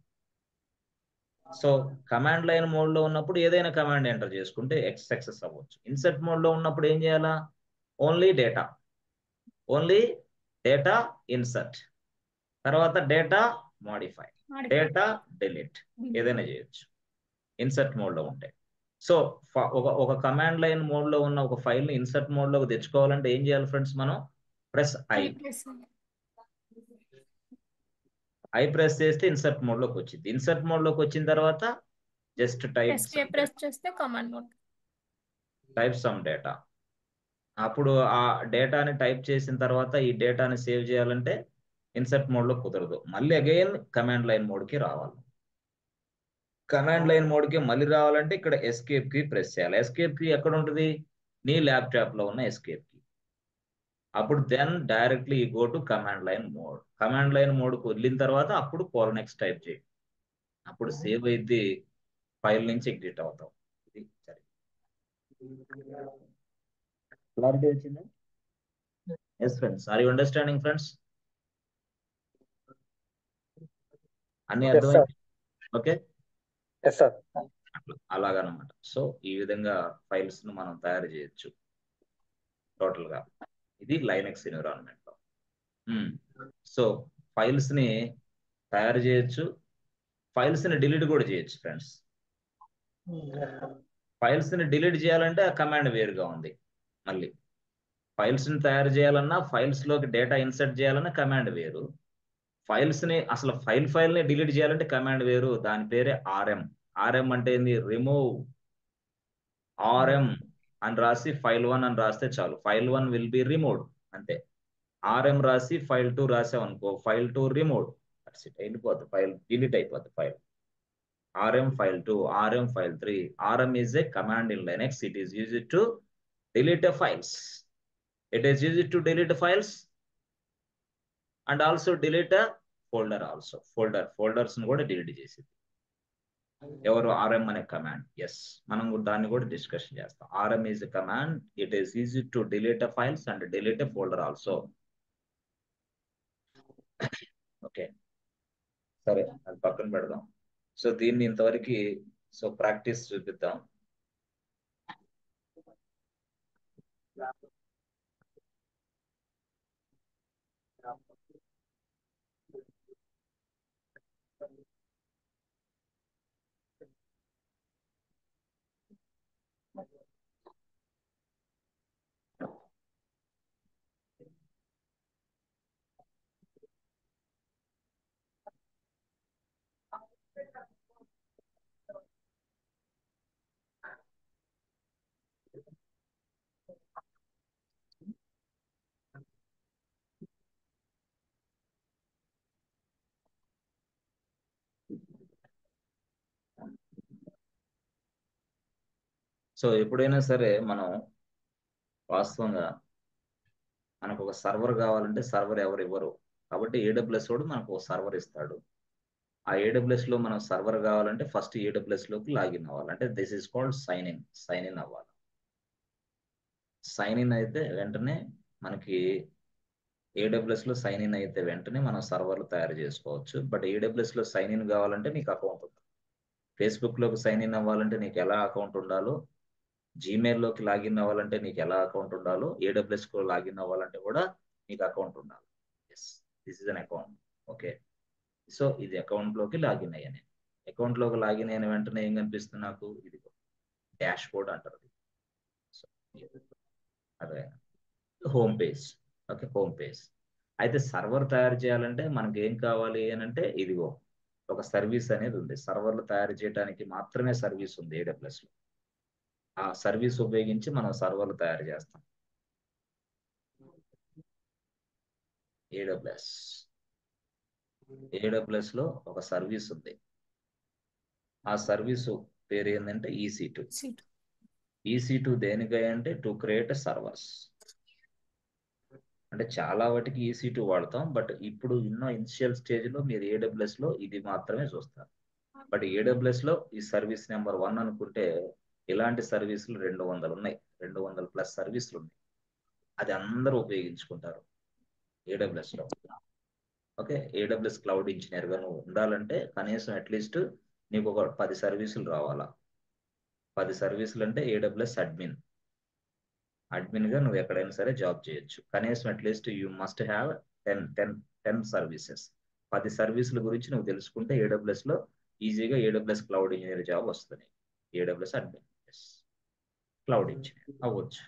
So command line mode లో ఉన్నప్పుడు ఏదైనా కమాండ్ ఎంటర్ చేసుకుంటే సక్సెస్ అవ్వచ్చు. ఇన్సర్ట్ మోడ్ లో ఉన్నప్పుడు ఏం చేయాలా? ఓన్లీ డేటా ఇన్సర్ట్, తర్వాత డేటా మాడిఫై, డేటా డిలీట్, ఏదైనా చేయొచ్చు ఇన్సర్ట్ మోడ్ లో ఉంటే. సో ఒక కమాండ్ లైన్ మోడ్ లో ఉన్న ఒక ఫైల్ ని ఇన్సర్ట్ మోడ్ లోకి తెచ్చుకోవాలంటే ఏం చేయాలి ఫ్రెండ్స్? మనం ప్రెస్ ఐ ప్రెస్ చేస్తే ఇన్సర్ట్ మోడ్ లోకి వచ్చింది. ఇన్సర్ట్ మోడ్ లోకి వచ్చిన తర్వాత జస్ట్ టైప్ సమ్ డేటా. అప్పుడు ఆ డేటాని టైప్ చేసిన తర్వాత ఈ డేటాని సేవ్ చేయాలంటే ఇన్సర్ట్ మోడ్ లో కుదరదు. మళ్ళీ అగైన్ కమాండ్ లైన్ మోడ్ కి రావాలి. కమాండ్ లైన్ మోడ్ కి మళ్ళీ రావాలంటే ఇక్కడ ఎస్కేప్ కి ప్రెస్ చేయాలి. ఎస్కేప్ కి ఎక్కడ ఉంటుంది? నీ ల్యాప్టాప్ లో ఉన్న ఎస్కేప్ కి. అప్పుడు then directly go to command line mode. Command line mode కు వెళ్ళిన తర్వాత అప్పుడు :X టైప్ చేయి. అప్పుడు సేవ్ అయితే ఫైల్ నుంచి ఎగ్జిట్ అవుతాం. ఇది సరే. క్లారిటీ వచ్చిందా? Yes friends, are you understanding friends? అన్ని అర్థమైంది? ఓకే, అలాగనమాట. సో ఈ విధంగా ఫైల్స్ ను మనం తయారు చేయొచ్చు టోటల్ గా. ఇది లైనక్స్ ఎన్విరాన్మెంట్ లో. సో ఫైల్స్ ని తయారు చేయొచ్చు, ఫైల్స్ ని డిలీట్ కూడా చేయొచ్చు ఫ్రెండ్స్. ఫైల్స్ ని డిలీట్ చేయాలంటే ఆ కమాండ్ వేరుగా ఉంది. మళ్ళీ ఫైల్స్ ని తయారు చేయాలన్నా ఫైల్స్ లోకి డేటా ఇన్సర్ట్ చేయాలన్నా కమాండ్ వేరు. ఫైల్స్ ని అసలు ఫైల్ ని డిలీట్ చేయాలంటే కమాండ్ వేరు. దాని పేరే ఆర్ఎం. ఆర్ఎం అంటే ఏంది? రిమూవ్. ఆర్ఎం అని రాసి file1 అని రాస్తే చాలు, file1 విల్ బి రిమూవ్డ్ అంతే. ఆర్ఎం రాసి file2 రాసామనుకో, file2 రిమూవ్డ్. వెళ్ళిపోతుంది, ఫైల్ డిలీట్ అయిపోతుంది file. rm file2, rm file3. rm is a command in Linux. It is used to delete a files. It is used to delete files and also delete a folder also. Folders ను కూడా డిలీట్ చేసింది ఎవరు? rm అనే కమాండ్. ఎస్, మనం దాన్ని కూడా డిస్కషన్ చేస్తాం. rm is a command. It is easy to delete a files and delete a folder also. Okay, సరే, అది పక్కన పెడదాం. సో దీన్ని ఇంతవరకు సో ప్రాక్టీస్ చూపిద్దాం. సో ఎప్పుడైనా సరే మనం వాస్తవంగా మనకు ఒక సర్వర్ కావాలంటే సర్వర్ ఎవరు ఇవ్వరు. కాబట్టి ఏడబ్ల్యూఎస్ వాడు మనకు ఒక సర్వర్ ఇస్తాడు. ఆ ఏడబ్ల్యూఎస్ లో మనం సర్వర్ కావాలంటే ఫస్ట్ ఏడబ్ల్యూఎస్ లోకి లాగిన్ అవ్వాలి. అంటే this is called sign in అవ్వాలి. సైన్ ఇన్ అయితే వెంటనే మనకి ఏడబ్ల్యూఎస్ లో సైన్ ఇన్ అయితే వెంటనే మనం సర్వర్లు తయారు చేసుకోవచ్చు. బట్ ఏడబ్ల్యూఎస్ లో సైన్ ఇన్ కావాలంటే నీకు అకౌంట్ ఉంది. ఫేస్బుక్ లోకి సైన్ ఇన్ అవ్వాలంటే నీకు ఎలా అకౌంట్ ఉండాలో, జీమెయిల్లోకి లాగిన్ అవ్వాలంటే నీకు ఎలా అకౌంట్ ఉండాలో, ఏడబ్ల్యూఎస్లో లాగిన్ అవ్వాలంటే కూడా నీకు అకౌంట్ ఉండాలి. Yes, this is an account. Okay, so ఇది అకౌంట్లోకి లాగిన్ అయ్యాను. అకౌంట్లోకి లాగిన్ అయిన వెంటనే ఏం కనిపిస్తుంది నాకు? ఇది డాష్ బోర్డ్ అంటారు. సో అదే home page. Okay, home page. అయితే సర్వర్ తయారు చేయాలంటే మనకి ఏం కావాలి అని అంటే, ఇదిగో ఒక సర్వీస్ అనేది ఉంది. సర్వర్లు తయారు చేయడానికి మాత్రమే సర్వీస్ ఉంది ఏడబ్ల్యూఎస్లో. ఆ సర్వీస్ ఉపయోగించి మనం సర్వర్లు తయారు చేస్తాం. ఏడబ్ల్యూఎస్ లో ఒక సర్వీస్ ఉంది. ఆ సర్వీసు పేరు ఏంటంటే EC2. EC2 దేనికై అంటే టు క్రియేట్ సర్వర్స్. అంటే చాలా వాటికి EC2 వాడతాం. బట్ ఇప్పుడు ఉన్న ఇనిషియల్ స్టేజ్ లో మీరు ఏడబ్ల్యూఎస్ లో ఇది మాత్రమే చూస్తారు. బట్ ఏడబ్ల్యూఎస్ లో ఈ సర్వీస్ నెంబర్ 1 అనుకుంటే ఇలాంటి సర్వీసులు 200 ఉన్నాయి. 200+ సర్వీసులు ఉన్నాయి. అది అందరూ ఉపయోగించుకుంటారు ఏడబ్ల్యూఎస్ లో. ఓకే, ఏడబ్ల్యూఎస్ క్లౌడ్ ఇంజనీర్ గా నువ్వు ఉండాలంటే కనీసం అట్లీస్ట్ నీకు ఒక 10 సర్వీసులు రావాలా. 10 సర్వీసులు అంటే ఏడబ్ల్యూఎస్ అడ్మిన్ గా నువ్వు ఎక్కడైనా సరే జాబ్ చేయొచ్చు. కనీసం at least you must have 10 services. 10 సర్వీసుల గురించి నువ్వు తెలుసుకుంటే ఏడబ్ల్యూఎస్ లో ఈజీగా ఏడబ్ల్యూఎస్ క్లౌడ్ ఇంజనీర్ జాబ్ వస్తుంది. ఏడబ్ల్యూఎస్ అడ్మిన్ క్లౌడ్ ఇంజనీర్ అవ్వచ్చు.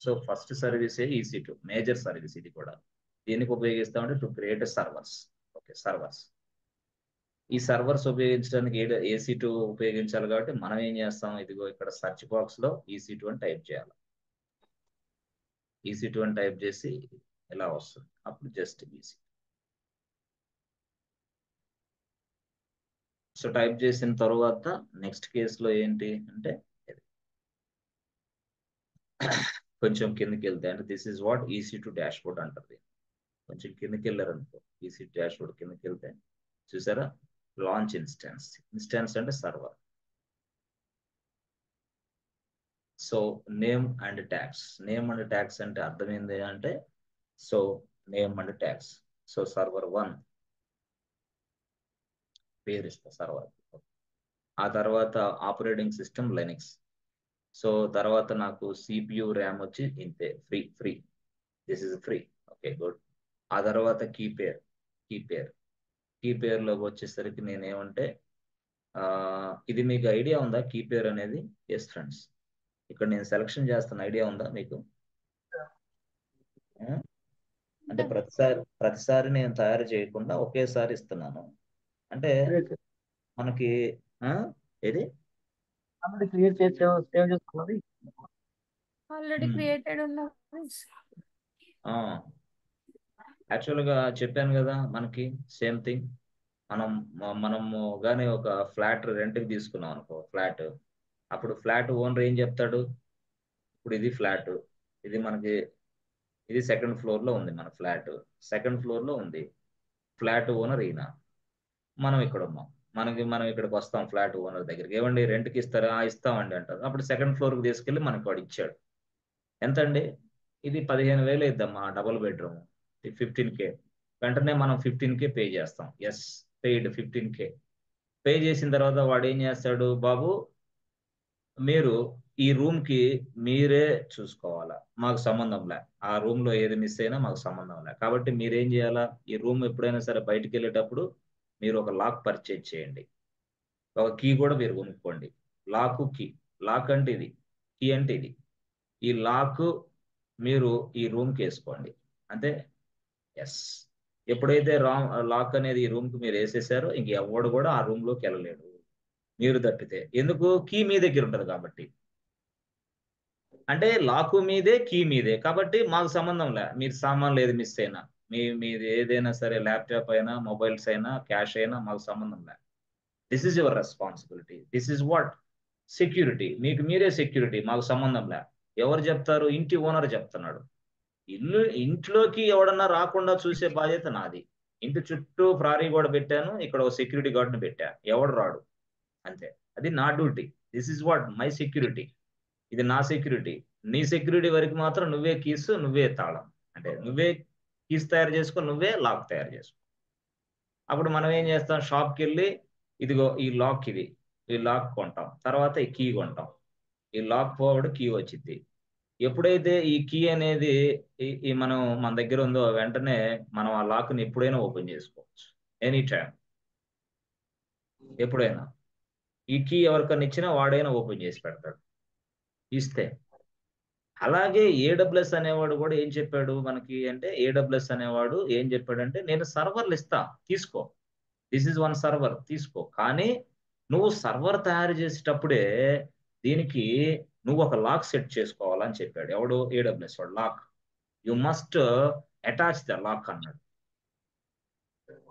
So first service EC2 major service. ఇది కూడా దేనికి ఉపయోగిస్తామంటే to create servers. Okay, servers. ఈ సర్వర్స్ ఉపయోగించడానికి EC2 ఉపయోగించాలి. కాబట్టి మనం ఏం చేస్తాం? ఇదిగో ఇక్కడ సెర్చ్ బాక్స్ లో EC2 అని టైప్ చేయాలి. EC2 అని టైప్ చేసి ఇలా వస్తుంది. అప్పుడు జస్ట్ EC2. సో టైప్ చేసిన తర్వాత నెక్స్ట్ కేసులో ఏంటి అంటే కొంచెం కిందకి వెళ్తే అంటే this is what EC2 dash board అంటారు. కొంచెం కిందకి వెళ్ళారు అనుకో, EC2 డాష్ బోర్డ్ కిందకి వెళ్తే చూసారా, లాంచ్ ఇన్స్టాన్స్ అంటే server. So name and tags అంటే అర్థం ఏంటి అంటే, so name and tags. So server 1 పేరు ఇస్తా సర్వర్. ఆ తర్వాత ఆపరేటింగ్ సిస్టమ్ లైనక్స్. సో తర్వాత నాకు CPU ర్యామ్ వచ్చి ఇంతే, free. This is free. Okay, good. ఆ తర్వాత కీ పేర్లోకి వచ్చేసరికి నేనేమంటే ఇది మీకు ఐడియా ఉందా కీ పేర్ అనేది? ఎస్ ఫ్రెండ్స్, ఇక్కడ నేను సెలక్షన్ చేస్తున్న ఐడియా ఉందా మీకు? అంటే ప్రతిసారి నేను తయారు చేయకుండా ఒకేసారి ఇస్తున్నాను. అంటే మనకి ఏది ఆల్రెడీ క్రియేట్ చేసి సేవ్ చేసుకున్నది ఆల్రెడీ క్రియేటెడ్ ఉన్నది. యాక్చువల్గా చెప్పాను కదా, మనకి సేమ్ థింగ్. మనము కానీ ఒక ఫ్లాట్ రెంట్కి తీసుకున్నాం అనుకో, ఫ్లాట్. అప్పుడు ఫ్లాట్ ఓనర్ ఏం చెప్తాడు, ఇప్పుడు ఇది ఫ్లాట్, ఇది మనకి ఇది సెకండ్ ఫ్లోర్లో ఉంది, మన ఫ్లాట్ సెకండ్ ఫ్లోర్లో ఉంది. ఫ్లాట్ ఓనర్ ఈయన, మనం ఇక్కడ ఉన్నాం. మనం ఇక్కడికి వస్తాం ఫ్లాట్ ఓనర్ దగ్గరికి, ఏమండి రెంట్కి ఇస్తారా? ఇస్తామండి అంటారు. అప్పుడు సెకండ్ ఫ్లోర్కి తీసుకెళ్ళి మనకి వాడు ఇచ్చాడు. ఎంత అండి? ఇది 15,000 ఇద్దామా, డబుల్ బెడ్రూమ్, 15K. వెంటనే మనం 15K పే చేస్తాం. Yes, paid 15K. పే చేసిన తర్వాత వాడు ఏం చేస్తాడు, బాబు మీరు ఈ రూమ్ కి మీరే చూసుకోవాలా, మాకు సంబంధం లే. ఆ రూమ్ లో ఏది మిస్ అయినా మాకు సంబంధం లే. కాబట్టి మీరేం చేయాలా, ఈ రూమ్ ఎప్పుడైనా సరే బయటికి వెళ్ళేటప్పుడు మీరు ఒక లాక్ పర్చేజ్ చేయండి, ఒక కీ కూడా మీరు కొనుక్కోండి. లాక్ అంటే ఇది, కీ అంటే ఇది. ఈ లాక్ మీరు ఈ రూమ్కి వేసుకోండి అంతే. ఎస్, ఎప్పుడైతే లాక్ అనేది ఈ రూమ్కి మీరు వేసేసారో ఇంక ఎవడు కూడా ఆ రూమ్ లోకి వెళ్ళలేడు, మీరు తప్పితే. ఎందుకు? కీ మీ దగ్గర ఉంటుంది కాబట్టి. అంటే లాకు మీదే, కీ మీదే, కాబట్టి మాకు సంబంధం లే మీరు సామాన్లు ఏది మిస్ అయినా, మీది ఏదైనా సరే, ల్యాప్టాప్ అయినా, మొబైల్స్ అయినా, క్యాష్ అయినా, మాకు సంబంధం లే. This is your responsibility. This is what security. మీకు మీరే సెక్యూరిటీ, మాకు సంబంధం లే. ఎవరు చెప్తారు? ఇంటి ఓనర్ చెప్తున్నాడు. ఇంట్లోకి ఎవడన్నా రాకుండా చూసే బాధ్యత నాది. ఇంటి చుట్టూ ప్రారీ కూడా పెట్టాను, ఇక్కడ ఒక సెక్యూరిటీ గార్డ్ని పెట్టా, ఎవడు రాడు అంతే. అది నా duty. This is what my security. ఇది నా సెక్యూరిటీ. నీ సెక్యూరిటీ వరకు మాత్రం నువ్వే కీస్, నువ్వే తాళం. అంటే నువ్వే కీస్ తయారు చేసుకో, నువ్వే లాక్ తయారు చేసుకో. అప్పుడు మనం ఏం చేస్తాం, షాప్కి వెళ్ళి ఇదిగో ఈ లాక్, ఈ లాక్ కొంటాం, తర్వాత ఈ కీ కొంటాం. ఈ లాక్ ఫార్వర్డ్ కీ వచ్చింది. ఎప్పుడైతే ఈ కీ అనేది ఈ మన దగ్గర ఉందో, వెంటనే మనం ఆ లాక్ని ఎప్పుడైనా ఓపెన్ చేసుకోవచ్చు, ఎనీ టైం, ఎప్పుడైనా. ఈ కీ ఎవరికన్నా ఇచ్చినా వాడైనా ఓపెన్ చేసి పెడతాడు ఇస్తే. అలాగే ఏడబ్ల్యూఎస్ అనేవాడు కూడా ఏం చెప్పాడు మనకి అంటే, ఏడబ్ల్యూఎస్ అనేవాడు ఏం చెప్పాడంటే, నేను సర్వర్లు ఇస్తా, తీసుకో, దిస్ ఇస్ వన్ సర్వర్, తీసుకో, కానీ నువ్వు సర్వర్ తయారు చేసేటప్పుడే దీనికి నువ్వు ఒక లాక్ సెట్ చేసుకోవాలని చెప్పాడు. ఎవడు? ఏడబ్ల్యూఎస్ వాడు. Lock, you must attach the lock అన్నాడు.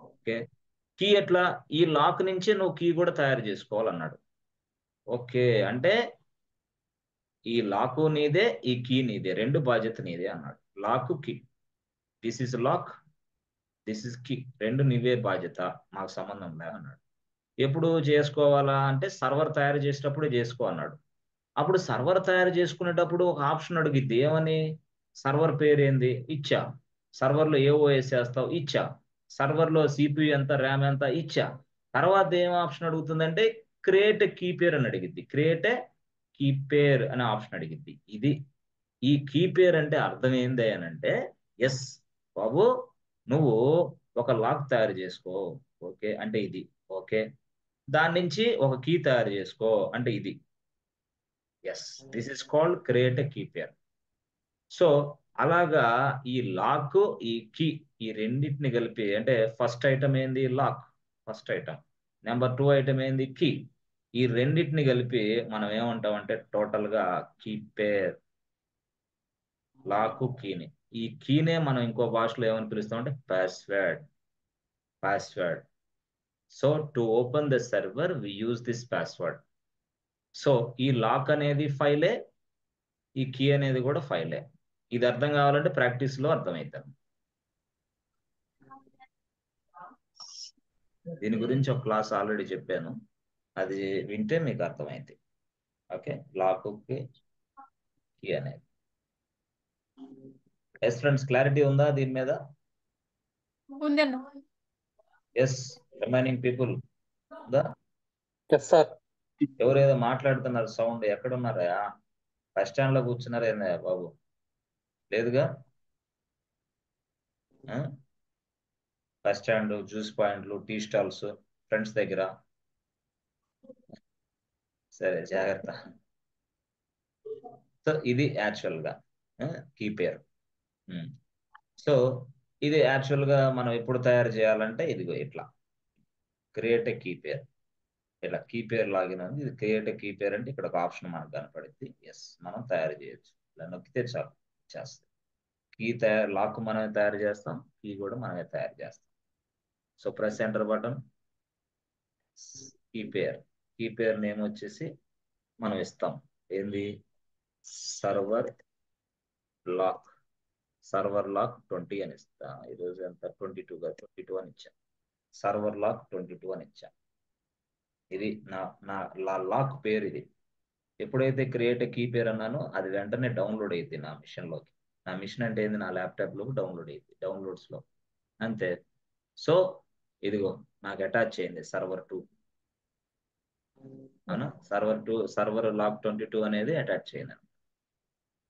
ఓకే, కీ ఎట్లా? ఈ లాక్ నుంచే నువ్వు కీ కూడా తయారు చేసుకోవాలన్నాడు. ఓకే, అంటే ఈ లాకు నీదే, ఈ కీ నీదే, రెండు బాధ్యత నీదే అన్నాడు. Lock, key, this is lock, this is key, రెండు నీవే బాధ్యత, మాకు సంబంధం లే అన్నాడు. ఎప్పుడు చేసుకోవాలా అంటే, సర్వర్ తయారు చేసేటప్పుడు చేసుకో అన్నాడు. అప్పుడు సర్వర్ తయారు చేసుకునేటప్పుడు ఒక ఆప్షన్ అడిగిద్ది, ఏమని? సర్వర్ పేరు ఏంది? ఇచ్చా. సర్వర్లో ఏ ఓఎస్ వేస్తావు? ఇచ్చా. సర్వర్లో సిపియు ఎంత, ర్యామ్ ఎంత? ఇచ్చా. తర్వాత ఏం ఆప్షన్ అడుగుతుందంటే, క్రియేట్ కీ పేర్ అని అడిగిద్ది. క్రియేట్ కీ పేర్ అనే ఆప్షన్ అడిగిద్ది. ఇది ఈ కీ పేర్ అంటే అర్థం ఏంది అని అంటే, ఎస్ బాబు నువ్వు ఒక లాక్ తయారు చేసుకో, ఓకే అంటే ఇది, ఓకే, దాని నుంచి ఒక కీ తయారు చేసుకో అంటే ఇది. Yes, this is called create key pair. So అలాగా ఈ లాక్, ఈ కీ, ఈ రెండింటిని కలిపి, అంటే ఫస్ట్ ఐటమ్ ఏంది? Lock, first item. Number 2 item ఏంది? కీ. ఈ రెండింటిని కలిపి మనం ఏమంటాం అంటే, టోటల్ గా కీ పేర్. లాకు, కీని, ఈ కీనే మనం ఇంకో భాషలో ఏమని పిలుస్తాం అంటే password. Password. So to open the server we use this password. So ఈ లాక్ అనేది ఫైలే, ఈ కీ అనేది కూడా ఫైలే. ఇది అర్థం కావాలంటే ప్రాక్టీస్ లో అర్థమవుతాం. దీని గురించి ఒక క్లాస్ ఆల్రెడీ చెప్పాను, అది వింటే మీకు అర్థమైంది. ఓకే, లాక్, కీ అనేది. ఎస్ ఫ్రెండ్స్, క్లారిటీ ఉందా దీని మీద? ఉందన్న. ఎస్, రిమైనింగ్ పీపుల్ ఉందా? Yes sir. ఎవరేదో మాట్లాడుతున్నారు, సౌండ్. ఎక్కడున్నారా? బస్ స్టాండ్ లో కూర్చున్నారా ఏందయ్యా బాబు? లేదుగా. బస్ స్టాండ్, జ్యూస్ పాయింట్లు, టీ స్టాల్స్, ఫ్రెండ్స్ దగ్గర. సరే, జాగ్రత్త. సో ఇది యాక్చువల్ గా కీ పేర్. సో ఇది యాక్చువల్ గా మనం ఎప్పుడు తయారు చేయాలంటే ఇదిగో ఇట్లా క్రియేట్ ఏ కీ పేర్, ఇలా కీ పేర్ లాగిన్ ఉంది. ఇది క్రియేట్ ఏ కీ పేర్ అంటే ఇక్కడ ఒక ఆప్షన్ మనకు కనపడుద్ది. ఎస్, మనం తయారు చేయొచ్చు. ఇలా నొక్కితే చాలు చేస్తాం. కీ లాక్ మనమే తయారు చేస్తాం, కీ కూడా మనమే తయారు చేస్తాం. So press enter button, key pair name వచ్చేసి మనం ఇస్తాం. ఏంది? సర్వర్ లాక్ 20 అని ఇస్తా. ఈరోజు ఎంత 22 అని ఇచ్చా. సర్వర్ లాక్ 22 అని ఇచ్చా. ఇది నా లాక్ పేరు. ఇది ఎప్పుడైతే క్రియేట్ కీ పేరు అన్నానో అది వెంటనే డౌన్లోడ్ అయ్యింది నా మిషన్లోకి. నా మిషన్ అంటే ఏంది, నా ల్యాప్టాప్లోకి డౌన్లోడ్ అయ్యింది, డౌన్లోడ్స్లో అంతే. సో ఇదిగో నాకు అటాచ్ అయింది సర్వర్ 2. అవునా, సర్వర్ లాక్ 22 అనేది అటాచ్ అయింది.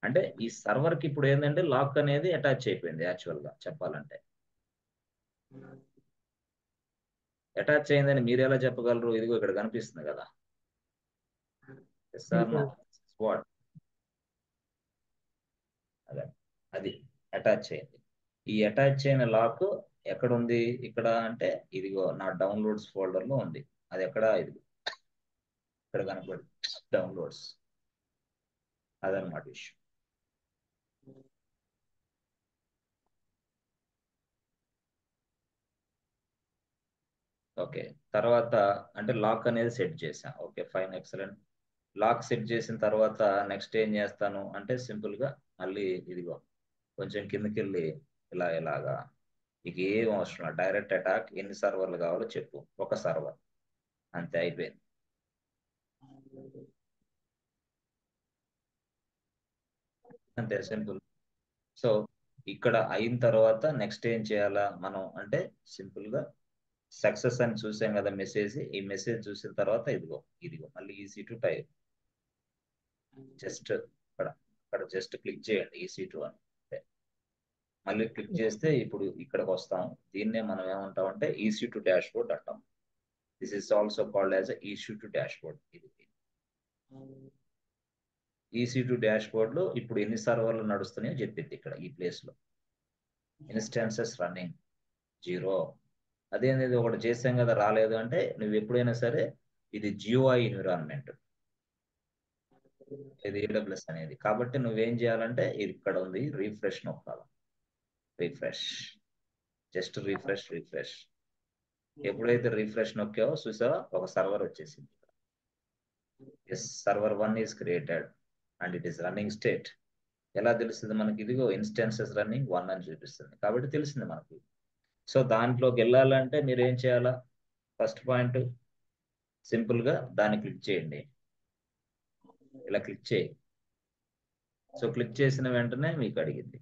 అంటే ఈ సర్వర్కి ఇప్పుడు ఏంటంటే లాక్ అనేది అటాచ్ అయిపోయింది. యాక్చువల్గా చెప్పాలంటే అటాచ్ అయిందని మీరు ఎలా చెప్పగలరు? ఇదిగో ఇక్కడ కనిపిస్తుంది కదా, సార్ వాట్ అదే, అది అటాచ్ అయింది. ఈ అటాచ్ అయిన లాక్ ఎక్కడ ఉంది ఇక్కడ అంటే ఇదిగో నా డౌన్లోడ్స్ ఫోల్డర్లో ఉంది. అది ఎక్కడ? ఇది ఇక్కడ కనపడి డౌన్లోడ్స్. అదనమాట విషయం. ఓకే, తర్వాత అంటే లాక్ అనేది సెట్ చేసాం. Okay fine, excellent. Lock set చేసిన తర్వాత నెక్స్ట్ ఏం చేస్తాను అంటే సింపుల్గా మళ్ళీ ఇదిగో కొంచెం కిందకి వెళ్ళి ఇలాగా ఇక ఏం అవసరం లేదు, డైరెక్ట్ అటాక్. ఎన్ని సర్వర్లు కావాలో చెప్పు, ఒక సర్వర్ అంతే, అయిపోయింది. అంతే సింపుల్. సో ఇక్కడ అయిన తర్వాత నెక్స్ట్ ఏం చేయాలా మనం అంటే సింపుల్గా సక్సెస్ అని చూసాం కదా మెసేజ్. ఈ మెసేజ్ చూసిన తర్వాత ఇదిగో మళ్ళీ EC2 టైప్ జస్ట్ అక్కడ జస్ట్ క్లిక్ చేయండి EC2 అని. మళ్ళీ క్లిక్ చేస్తే ఇప్పుడు ఇక్కడికి వస్తాం. దీన్నే మనం ఏమంటాం అంటే EC2 డాష్ బోర్డ్ అంటాం. This is also called as EC2 dash board. ఇది EC2 డాష్ బోర్డ్ లో ఇప్పుడు ఎన్ని సర్వర్లు నడుస్తున్నాయో చెప్పింది ఇక్కడ ఈ ప్లేస్ లో. Instances running 0. అదేంది ఒకటి చేసాం కదా రాలేదు అంటే, నువ్వు ఎప్పుడైనా సరే ఇది GUI ఎన్విరాన్మెంట్, ఇది AWS అనేది. కాబట్టి నువ్వేం చేయాలంటే ఇది ఇక్కడ ఉంది, రీఫ్రెష్ నొక్కాలి. Refresh, just refresh. ఎప్పుడైతే రీఫ్రెష్ నొక్కావో చూసావా ఒక సర్వర్ వచ్చేసింది. Yes, server 1 is created and it is running state. ఎలా తెలుస్తుంది మనకి? ఇదిగో ఇన్స్టాన్సెస్ రన్నింగ్ 1 అని చూపిస్తుంది, కాబట్టి తెలిసింది మనకి. సో దాంట్లోకి వెళ్ళాలంటే మీరు ఏం చేయాలా? ఫస్ట్ పాయింట్ సింపుల్ గా దాన్ని క్లిక్ చేయండి. ఇలా క్లిక్ చేయి. సో క్లిక్ చేసిన వెంటనే మీకు అడిగింది,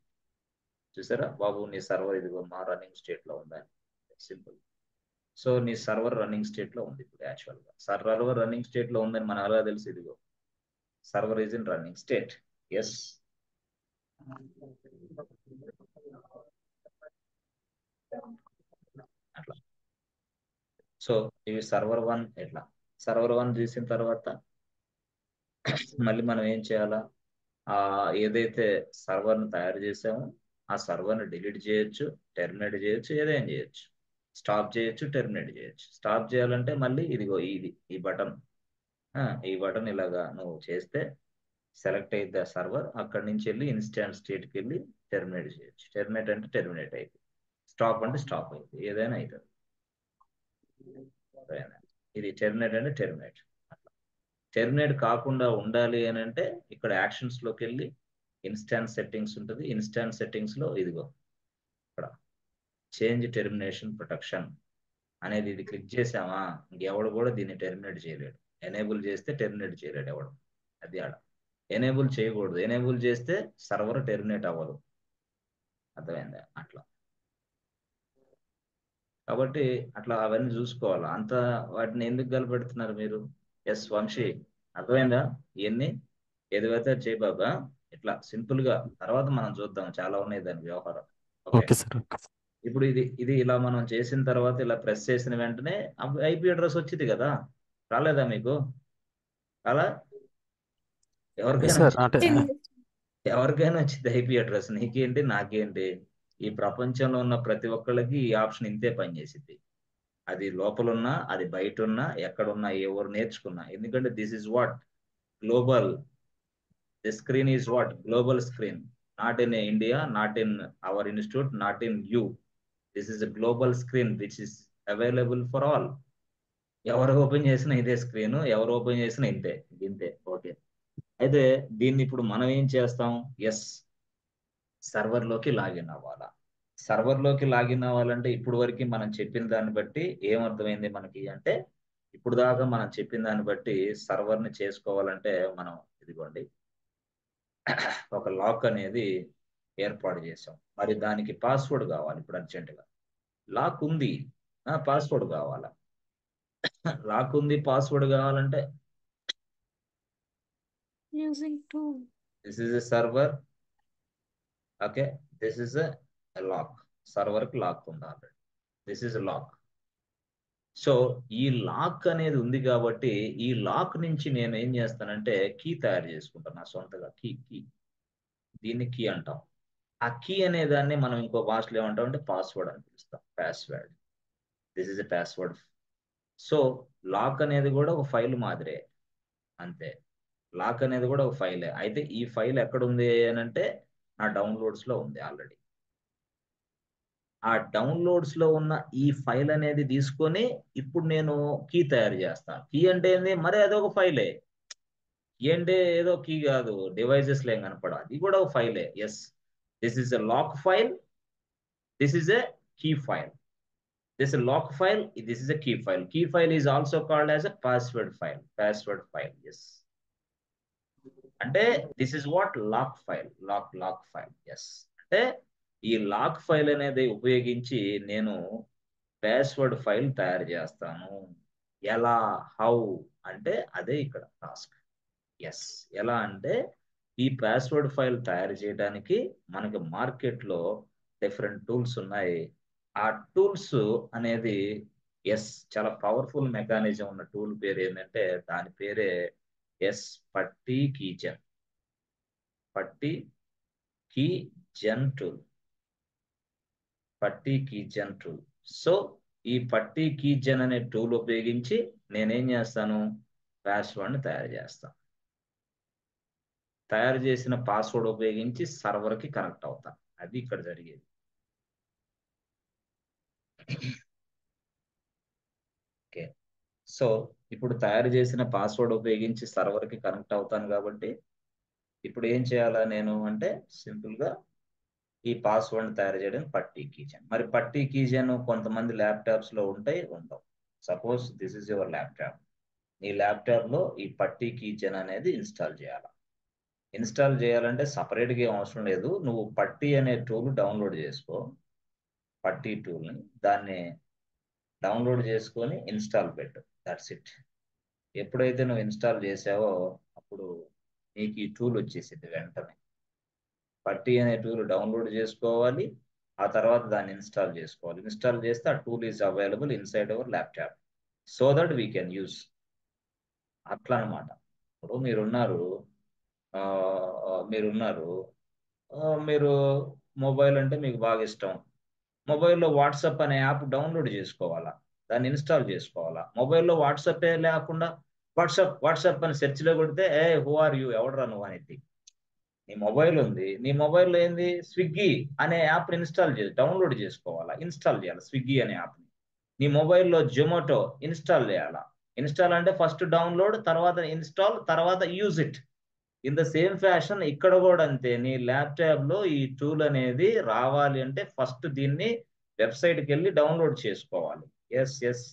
చూసారా బాబు నీ సర్వర్ ఇదిగో మా రన్నింగ్ స్టేట్ లో ఉందని. సింపుల్. సో నీ సర్వర్ రన్నింగ్ స్టేట్ లో ఉంది ఇప్పుడు. యాక్చువల్ గా సర్వర్ రన్నింగ్ స్టేట్ లో ఉందని మనం ఎలా తెలుసు? ఇదిగో server is in running state. Yes, అట్లా. సో ఇవి సర్వర్ 1. ఎట్లా సర్వర్ 1 చూసిన తర్వాత మళ్ళీ మనం ఏం చేయాలా? ఏదైతే సర్వర్ని తయారు చేసామో ఆ సర్వర్ని డిలీట్ చేయొచ్చు, టెర్మినేట్ చేయొచ్చు, ఏదైనా చేయొచ్చు. స్టాప్ చేయొచ్చు, టెర్మినేట్ చేయొచ్చు. స్టాప్ చేయాలంటే మళ్ళీ ఇదిగో ఈ బటన్, ఈ బటన్ ఇలాగా నువ్వు చేస్తే సెలెక్ట్ అయితే సర్వర్, అక్కడి నుంచి వెళ్ళి ఇన్స్టాంట్ స్టేట్కి వెళ్ళి టెర్మినేట్ చేయొచ్చు. టెర్మినేట్ అంటే టెర్మినేట్ అయిపోయింది, స్టాప్ అంటే స్టాప్ అయిపోయింది, ఏదైనా అవుతుంది. ఇది టెర్మినేట్ అంటే టెర్మినేట్. టెర్మినేట్ కాకుండా ఉండాలి అని అంటే ఇక్కడ యాక్షన్స్ లోకి వెళ్ళి ఇన్స్టాన్స్ సెట్టింగ్స్ ఉంటుంది. ఇన్స్టాన్స్ సెట్టింగ్స్ లో ఇదిగో ఇక్కడ చేంజ్ టెర్మినేషన్ ప్రొటెక్షన్ అనేది ఇది క్లిక్ చేసామా ఇంకెవడు కూడా దీన్ని టెర్మినేట్ చేయలేడు. ఎనేబుల్ చేస్తే టెర్మినేట్ చేయలేడు ఎవడు. అది ఆడ ఎనేబుల్ చేయకూడదు. ఎనేబుల్ చేస్తే సర్వర్ టెర్మినేట్ అవ్వదు. అర్థమైందా? అట్లా. కాబట్టి అట్లా అవన్నీ చూసుకోవాలా. అంత వాటిని ఎందుకు గలపెడుతున్నారు మీరు? ఎస్ వంశీ, అర్థమైందా? ఇవన్నీ ఏదైతే చేయి బాబా. ఇట్లా సింపుల్ గా తర్వాత మనం చూద్దాం, చాలా ఉన్నాయి దాని వ్యవహారం. Okay sir. ఇప్పుడు ఇది ఇలా మనం చేసిన తర్వాత ఇలా ప్రెస్ చేసిన వెంటనే IP అడ్రస్ వచ్చింది కదా, రాలేదా మీకు? అలా ఎవరికైనా సార్ అంటే ఎవరికైనా వచ్చింది IP అడ్రస్. నీకేంటి నాకేంటి? ఈ ప్రపంచంలో ఉన్న ప్రతి ఒక్కళ్ళకి ఈ ఆప్షన్ ఇంతే పనిచేసింది. అది లోపలున్నా, అది బయట ఉన్నా, ఎక్కడున్నా, ఎవరు నేర్చుకున్నా. ఎందుకంటే this is what global. The screen is what global screen. Not in India, not in our institute, not in you. This is a global screen which is available for all. ఎవరు ఓపెన్ చేసినా ఇదే స్క్రీన్, ఎవరు ఓపెన్ చేసినా ఇంతే. ఇంతే. ఓకే. అయితే దీన్ని ఇప్పుడు మనం ఏం చేస్తాం? ఎస్, సర్వర్లోకి లాగిన్ అవ్వాలా. సర్వర్లోకి లాగిన్ అవ్వాలంటే ఇప్పుడు వరకు మనం చెప్పిన దాన్ని బట్టి ఏమర్థమైంది మనకి అంటే, ఇప్పుడు దాకా మనం చెప్పిన దాన్ని బట్టి సర్వర్ని చేసుకోవాలంటే మనం ఇదిగోండి ఒక లాక్ అనేది ఏర్పాటు చేసాం. మరి దానికి పాస్వర్డ్ కావాలి ఇప్పుడు అర్జెంటుగా. లాక్ ఉంది, పాస్వర్డ్ కావాలా. లాక్ ఉంది, పాస్వర్డ్ కావాలంటే Using tool. This is a server. Okay, this is a lock. సర్వర్కి లాక్ ఉంది already. This is lock. So ఈ లాక్ అనేది ఉంది కాబట్టి ఈ లాక్ నుంచి నేను ఏం చేస్తానంటే కీ తయారు చేసుకుంటాను నా సొంతగా. కీ కీ దీన్ని కీ అంటాం. ఆ కీ అనే దాన్ని మనం ఇంకో భాషలో ఏమంటాం అంటే పాస్వర్డ్ అని పిలుస్తాం. Password. This is a password. So lock అనేది కూడా ఒక ఫైల్ మాదిరే, అంతే. లాక్ అనేది కూడా ఒక ఫైలే. అయితే ఈ ఫైల్ ఎక్కడ ఉంది అని అంటే నా డౌన్లోడ్స్ లో ఉంది ఆల్రెడీ. ఆ డౌన్లోడ్స్ లో ఉన్న ఈ ఫైల్ అనేది తీసుకొని ఇప్పుడు నేను కీ తయారు చేస్తాను. కీ అంటే ఏంది? మరి అదొక ఫైలే. కీ అంటే ఏదో కీ కాదు, డివైజెస్ లేం కనపడ, అది కూడా ఒక ఫైలే. Yes, this is a lock file, this is a key file. This lock file, this is a key file. Key file is also called as a password file. Password file. Yes, అంటే this is what lock file. Lock file. Yes, అంటే ఈ లాక్ ఫైల్ అనేది ఉపయోగించి నేను పాస్వర్డ్ ఫైల్ తయారు చేస్తాను. ఎలా? హౌ అంటే అదే ఇక్కడ టాస్క్. ఎస్, ఎలా అంటే ఈ పాస్వర్డ్ ఫైల్ తయారు చేయడానికి మనకి మార్కెట్లో డిఫరెంట్ టూల్స్ ఉన్నాయి. ఆ టూల్స్ అనేది ఎస్ చాలా పవర్ఫుల్ మెకానిజం ఉన్న టూల్ పేరు ఏంటంటే దాని పేరే ఎస్ పట్టి కీజెన్. పట్టి కీజెన్ టూల్. పట్టి కీజెన్ టూల్. సో ఈ పట్టి కీజెన్ అనే టూల్ ఉపయోగించి నేనేం చేస్తాను? పాస్వర్డ్ని తయారు చేస్తాను. తయారు చేసిన పాస్వర్డ్ ఉపయోగించి సర్వర్కి కనెక్ట్ అవుతాను. అది ఇక్కడ జరిగేది. ఓకే, సో ఇప్పుడు తయారు చేసిన పాస్వర్డ్ ఉపయోగించి సర్వర్కి కనెక్ట్ అవుతాను కాబట్టి ఇప్పుడు ఏం చేయాలా నేను అంటే సింపుల్గా ఈ పాస్వర్డ్ తయారు చేయడం పట్టి కీజెన్. మరి పట్టి కీజెన్ కొంతమంది ల్యాప్టాప్స్లో ఉంటాయి, ఉండవు. Suppose this is your laptop. నీ ల్యాప్టాప్లో ఈ పట్టి కీజెన్ అనేది ఇన్స్టాల్ చేయాలి. ఇన్స్టాల్ చేయాలంటే సపరేట్గా ఏం అవసరం లేదు. నువ్వు పట్టి అనే టూల్ డౌన్లోడ్ చేసుకో. పట్టి టూల్ని దాన్ని డౌన్లోడ్ చేసుకొని ఇన్స్టాల్ పెట్టు. That's it. ఎప్పుడైతే నువ్వు ఇన్స్టాల్ చేసావో అప్పుడు నీకు ఈ టూల్ వచ్చేసింది వెంటనే. పట్టి అనే టూల్ డౌన్లోడ్ చేసుకోవాలి, ఆ తర్వాత దాన్ని ఇన్స్టాల్ చేసుకోవాలి. ఇన్స్టాల్ చేస్తే ఆ tool is available inside our laptop so that we can use. అట్లా అనమాట. ఇప్పుడు మీరున్నారు, మీరు మొబైల్ అంటే మీకు బాగా ఇష్టం. మొబైల్లో వాట్సాప్ అనే యాప్ డౌన్లోడ్ చేసుకోవాలా, దాన్ని ఇన్స్టాల్ చేసుకోవాలా. మొబైల్లో వాట్సాప్ లేకుండా వాట్సాప్ అని సెర్చ్లో కొడితే హూ ఆర్ యూ, ఎవడరా నువ్వు అనేది. నీ మొబైల్ ఉంది, నీ మొబైల్లో ఏంది? స్విగ్గీ అనే యాప్ డౌన్లోడ్ చేసుకోవాలా, ఇన్స్టాల్ చేయాలి స్విగ్గీ అనే యాప్ని. నీ మొబైల్లో జొమాటో ఇన్స్టాల్ చేయాలా. ఇన్స్టాల్ అంటే ఫస్ట్ డౌన్లోడ్, తర్వాత ఇన్స్టాల్, తర్వాత use it. In the same fashion ఇక్కడ కూడా అంతే. నీ ల్యాప్టాప్లో ఈ టూల్ అనేది రావాలి అంటే ఫస్ట్ దీన్ని వెబ్సైట్కి వెళ్ళి డౌన్లోడ్ చేసుకోవాలి. ఎస్,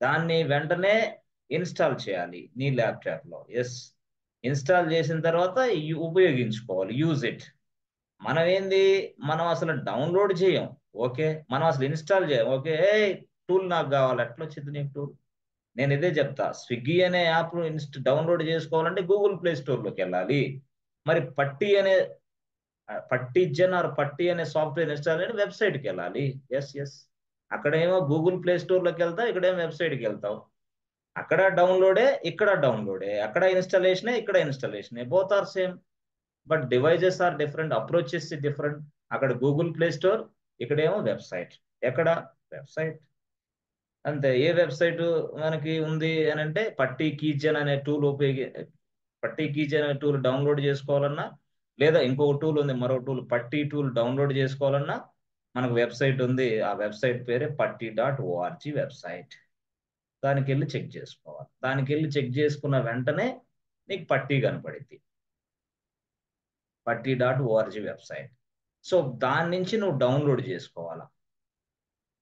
దాన్ని వెంటనే ఇన్స్టాల్ చేయాలి నీ ల్యాప్టాప్లో. ఎస్, ఇన్స్టాల్ చేసిన తర్వాత ఉపయోగించుకోవాలి, యూజ్ ఇట్. మనం అసలు డౌన్లోడ్ చేయం. ఓకే, మనం అసలు ఇన్స్టాల్ చేయం. ఓకే, టూల్ నాకు కావాలి. ఎట్లా వచ్చింది నీకు టూల్? నేను ఇదే చెప్తా. స్విగ్గీ అనే యాప్ డౌన్లోడ్ చేసుకోవాలంటే గూగుల్ ప్లే స్టోర్లోకి వెళ్ళాలి. మరి పట్టి అనే సాఫ్ట్వేర్ ఇన్స్టాల్ అని వెబ్సైట్కి వెళ్ళాలి. ఎస్, అక్కడేమో గూగుల్ ప్లే స్టోర్లోకి వెళ్తావు, ఇక్కడేమో వెబ్సైట్కి వెళ్తావు. అక్కడ డౌన్లోడే, ఇక్కడ డౌన్లోడే. అక్కడ ఇన్స్టాలేషనే, ఇక్కడ ఇన్స్టాలేషనే. Both are same, but devices are different, approaches different. అక్కడ గూగుల్ ప్లే స్టోర్, ఇక్కడేమో వెబ్సైట్. ఎక్కడ వెబ్సైట్ అంతే. ఏ వెబ్సైట్ మనకి ఉంది అని అంటే పట్టి కీజన్ అనే టూల్ పట్టి కీజన్ అనే టూల్ డౌన్లోడ్ చేసుకోవాలన్నా, లేదా ఇంకొక టూల్ ఉంది, మరో టూల్ పట్టి టూల్ డౌన్లోడ్ చేసుకోవాలన్నా మనకు వెబ్సైట్ ఉంది. ఆ వెబ్సైట్ పేరే patti.org వెబ్సైట్. దానికి వెళ్ళి చెక్ చేసుకోవాలి. దానికి వెళ్ళి చెక్ చేసుకున్న వెంటనే నీకు పట్టి కనపడింది, patti.org వెబ్సైట్. సో దాని నుంచి నువ్వు డౌన్లోడ్ చేసుకోవాలా.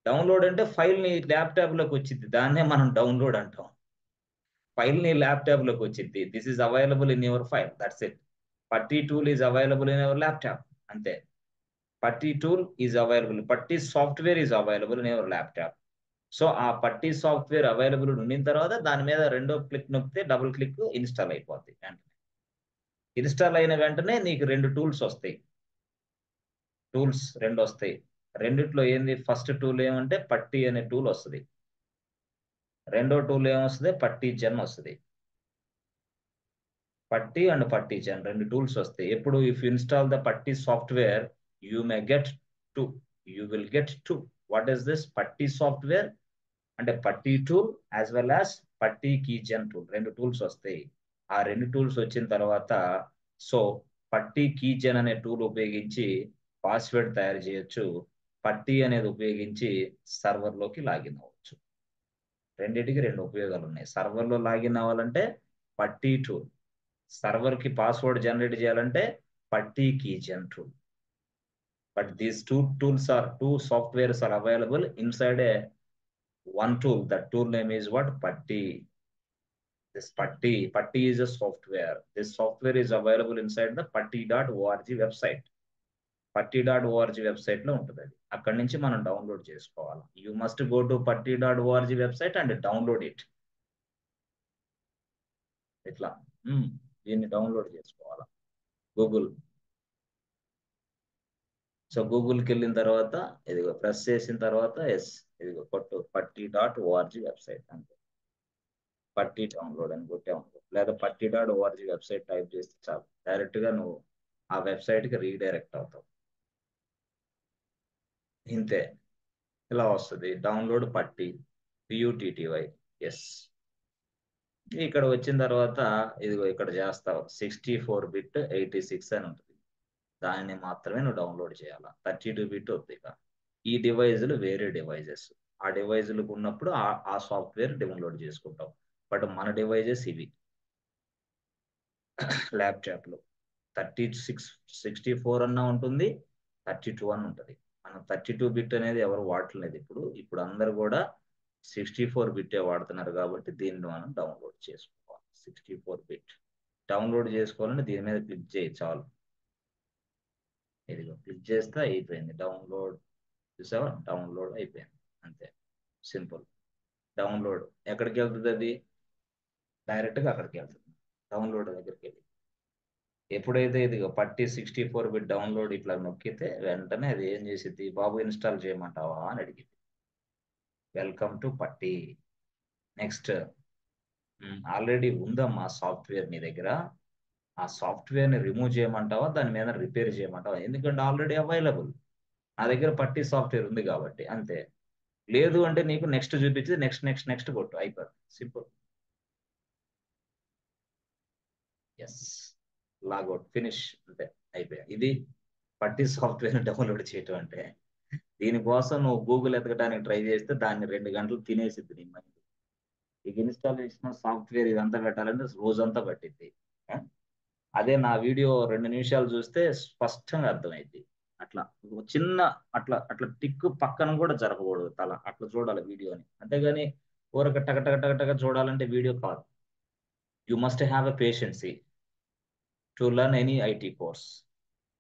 డౌన్లోడ్ అంటే ఫైల్ నీ ల్యాప్టాప్ లోకి వచ్చింది, దాన్నే మనం డౌన్లోడ్ అంటాం. ఫైల్ నీ ల్యాప్టాప్ లోకి వచ్చింది. This is available in your file, that's it. PuTTY tool is available in your laptop, అంతే. PuTTY tool is available, PuTTY software is available in your laptop. So ఆ పట్టి సాఫ్ట్వేర్ అవైలబుల్ ఉండిన తర్వాత దాని మీద రెండో క్లిక్ నొక్కితే డబుల్ క్లిక్ ఇన్స్టాల్ అయిపోద్ది. ఇన్స్టాల్ అయిన వెంటనే నీకు 2 టూల్స్ వస్తాయి. టూల్స్ 2 వస్తాయి. రెండిట్లో ఏంది, ఫస్ట్ టూల్ ఏమంటే పట్టి అనే టూల్ వస్తుంది. రెండో టూల్ ఏమొస్తుంది, పట్టి జెన్ వస్తుంది. పట్టి అండ్ పట్టి జెన్ 2 టూల్స్ వస్తాయి. ఎప్పుడు ఇఫ్ ఇన్స్టాల్ ద పట్టి software you may get 2. You will get 2. What is this పట్టి సాఫ్ట్వేర్ అంటే పట్టి టూల్ యాజ్ వెల్ యాజ్ పట్టి కీజెన్ టూల్, 2 టూల్స్ వస్తాయి. ఆ 2 టూల్స్ వచ్చిన తర్వాత సో పట్టి కీజెన్ అనే టూల్ ఉపయోగించి పాస్వర్డ్ తయారు చేయొచ్చు. పట్టి అనేది ఉపయోగించి సర్వర్లోకి లాగిన్ అవ్వచ్చు. రెండింటికి 2 ఉపయోగాలు ఉన్నాయి. సర్వర్లో లాగిన్ అవ్వాలంటే పట్టి టూల్, సర్వర్కి పాస్వర్డ్ జనరేట్ చేయాలంటే PuTTY keygen tool. But these 2 tools are 2 softwares are available inside a one tool. That tool name is what? Patti. This Patti is a software. This software is available inside the patti.org website. patti.org website లో ఉంటుంది. అది అక్కడి నుంచి మనం డౌన్లోడ్ చేసుకోవాలి. You must go to patti.org website and download it. ఇట్లా దీన్ని డౌన్లోడ్ చేసుకోవాలి గూగుల్. సో గూగుల్కి వెళ్ళిన తర్వాత ఇదిగో ప్రెస్ చేసిన తర్వాత ఇదిగో కొట్టు patti.org వెబ్సైట్, అంతే. పట్టి డౌన్లోడ్ అని కొట్టాము, లేదా patti.org వెబ్సైట్ టైప్ చేస్తే చాలు, డైరెక్ట్ గా నువ్వు ఆ వెబ్సైట్ కి రీడైరెక్ట్ అవుతావు. ఇంతే, ఇలా వస్తుంది డౌన్లోడ్ పట్టి PUTTY. ఎస్, ఇక్కడ వచ్చిన తర్వాత ఇదిగో ఇక్కడ చేస్తావు 64 బిట్ 86 అని ఉంటుంది. దాన్ని మాత్రమే నువ్వు డౌన్లోడ్ చేయాలా. 32 బిట్ వద్దు. ఇక ఈ డివైజులు వేరే డివైజెస్, ఆ డివైజులకు ఉన్నప్పుడు ఆ సాఫ్ట్వేర్ డౌన్లోడ్ చేసుకుంటావు. బట్ మన డివైజెస్ ఇవి ల్యాప్టాప్లో 64 అన్నా ఉంటుంది, 32 అని ఉంటుంది. మనం 32 బిట్ అనేది ఎవరు వాడట్లేదు ఇప్పుడు అందరు కూడా 64 బిట్టే వాడుతున్నారు. కాబట్టి దీన్ని మనం డౌన్లోడ్ చేసుకోవాలి. 64 బిట్ డౌన్లోడ్ చేసుకోవాలంటే దీని మీద క్లిక్ చేయి చాలు. ఇదిగో క్లిక్ చేస్తే అయిపోయింది డౌన్లోడ్. చూసావా, డౌన్లోడ్ అయిపోయింది, అంతే. సింపుల్. డౌన్లోడ్ ఎక్కడికి వెళ్తుంది, అది డైరెక్ట్గా అక్కడికి వెళ్తుంది, డౌన్లోడ్ దగ్గరికి వెళ్ళి. ఎప్పుడైతే ఇది పట్టి 64 బిట్ డౌన్లోడ్ ఇట్లా నొక్కితే వెంటనే అది ఏం చేసిద్ది, బాబు ఇన్స్టాల్ చేయమంటావా అని అడిగింది. వెల్కమ్ టు పట్టి. నెక్స్ట్, ఆల్రెడీ ఉందమ్మా సాఫ్ట్వేర్ నీ దగ్గర, ఆ సాఫ్ట్వేర్ని రిమూవ్ చేయమంటావా, దాని మీద రిపేర్ చేయమంటావా, ఎందుకంటే ఆల్రెడీ అవైలబుల్ నా దగ్గర పట్టి సాఫ్ట్వేర్ ఉంది కాబట్టి, అంతే. లేదు అంటే నీకు నెక్స్ట్ చూపించి నెక్స్ట్ నెక్స్ట్ నెక్స్ట్ కొట్టు, అయిపోయింది, సింపుల్. ఎస్, లాగౌట్, ఫినిష్, అంతే, అయిపోయాయి. ఇది పట్టి సాఫ్ట్వేర్ డౌన్లోడ్ చేయటం అంటే. దీనికోసం నువ్వు గూగుల్ ఎతకడానికి ట్రై చేస్తే దాన్ని 2 గంటలు తినేసిద్ది నీ మైండ్. ఇక ఇన్స్టాల్ చేసిన సాఫ్ట్వేర్ ఇదంతా పెట్టాలంటే రోజంతా పట్టిద్ది. అదే నా వీడియో 2 నిమిషాలు చూస్తే స్పష్టంగా అర్థమైంది. అట్లా చిన్న అట్లా అట్లా టిక్ పక్కన కూడా జరగకూడదు తల, అట్లా చూడాలి వీడియోని. అంతేగాని ఊరక టక టక టక టక చూడాలంటే వీడియో కాదు. You must have a patiency to learn any IT course.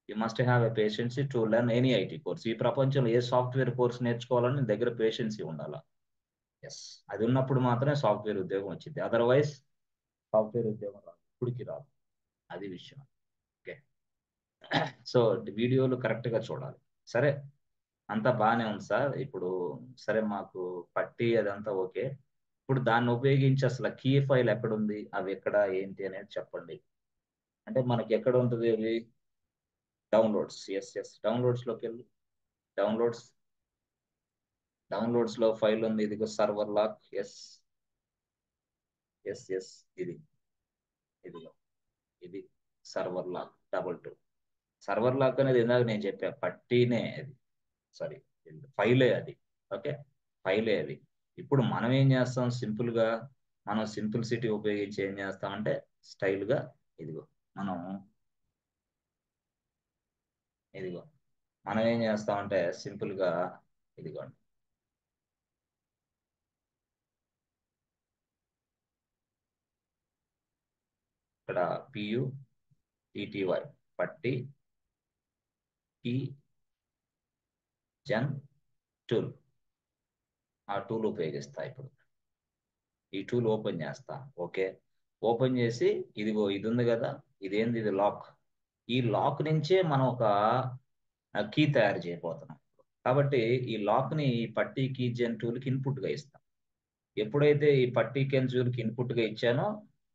You must have a patiency to learn any IT course. ఈ ప్రపంచంలో ఏ సాఫ్ట్వేర్ కోర్స్ నేర్చుకోవాలని దగ్గర పేషెన్సీ ఉండాలా. ఎస్, అది ఉన్నప్పుడు మాత్రమే సాఫ్ట్వేర్ ఉద్యోగం వచ్చింది. అదర్వైజ్ సాఫ్ట్వేర్ ఉద్యోగం రాదు, ఇప్పటికి రాదు. అది విషయం. ఓకే, సో వీడియోలు కరెక్ట్గా చూడాలి. సరే, అంతా బాగానే ఉంది సార్. ఇప్పుడు సరే, మాకు పట్టి అదంతా ఓకే. ఇప్పుడు దాన్ని ఉపయోగించి అసలు కీ ఫైల్ ఎక్కడుంది, అవి ఎక్కడ ఏంటి అనేది చెప్పండి. అంటే మనకి ఎక్కడ ఉంటుంది అది, డౌన్లోడ్స్, ఎస్ డౌన్లోడ్స్ లోకి వెళ్ళి డౌన్లోడ్స్ లో ఫైల్ ఉంది, ఇదిగో సర్వర్ లాక్. ఎస్ ఇది ఇదిగో ఇది సర్వర్ లాక్ 22. సర్వర్ లాక్ అనేది ఇందాక నేను చెప్పా, పట్టీనే అది, సారీ ఫైలే అది. ఓకే, ఫైలే అది. ఇప్పుడు మనం ఏం చేస్తాం, సింపుల్ గా మనం సింప్లిసిటీ ఉపయోగించి ఏం చేస్తామంటే స్టైల్ గా ఇదిగో మనం ఇదిగో మనం ఏం చేస్తామంటే సింపుల్ గా ఇదిగోండి, ఇక్కడ PUTTY పట్టి కీ జన్ టూల్, ఆ టూల్ ఉపయోగిస్తా. ఇప్పుడు ఈ టూల్ ఓపెన్ చేస్తా. ఓకే, ఓపెన్ చేసి ఇదిగో ఇది ఉంది కదా, ఇదేంది, ఇది లాక్. ఈ లాక్ నుంచే మనం ఒక కీ తయారు చేయబోతున్నాం. కాబట్టి ఈ లాక్ ని ఈ పట్టీ కీ జన్ టూల్ కి ఇన్పుట్ గా ఇస్తాం. ఎప్పుడైతే ఈ పట్టీ కెన్ టూల్ కి ఇన్పుట్ గా ఇచ్చానో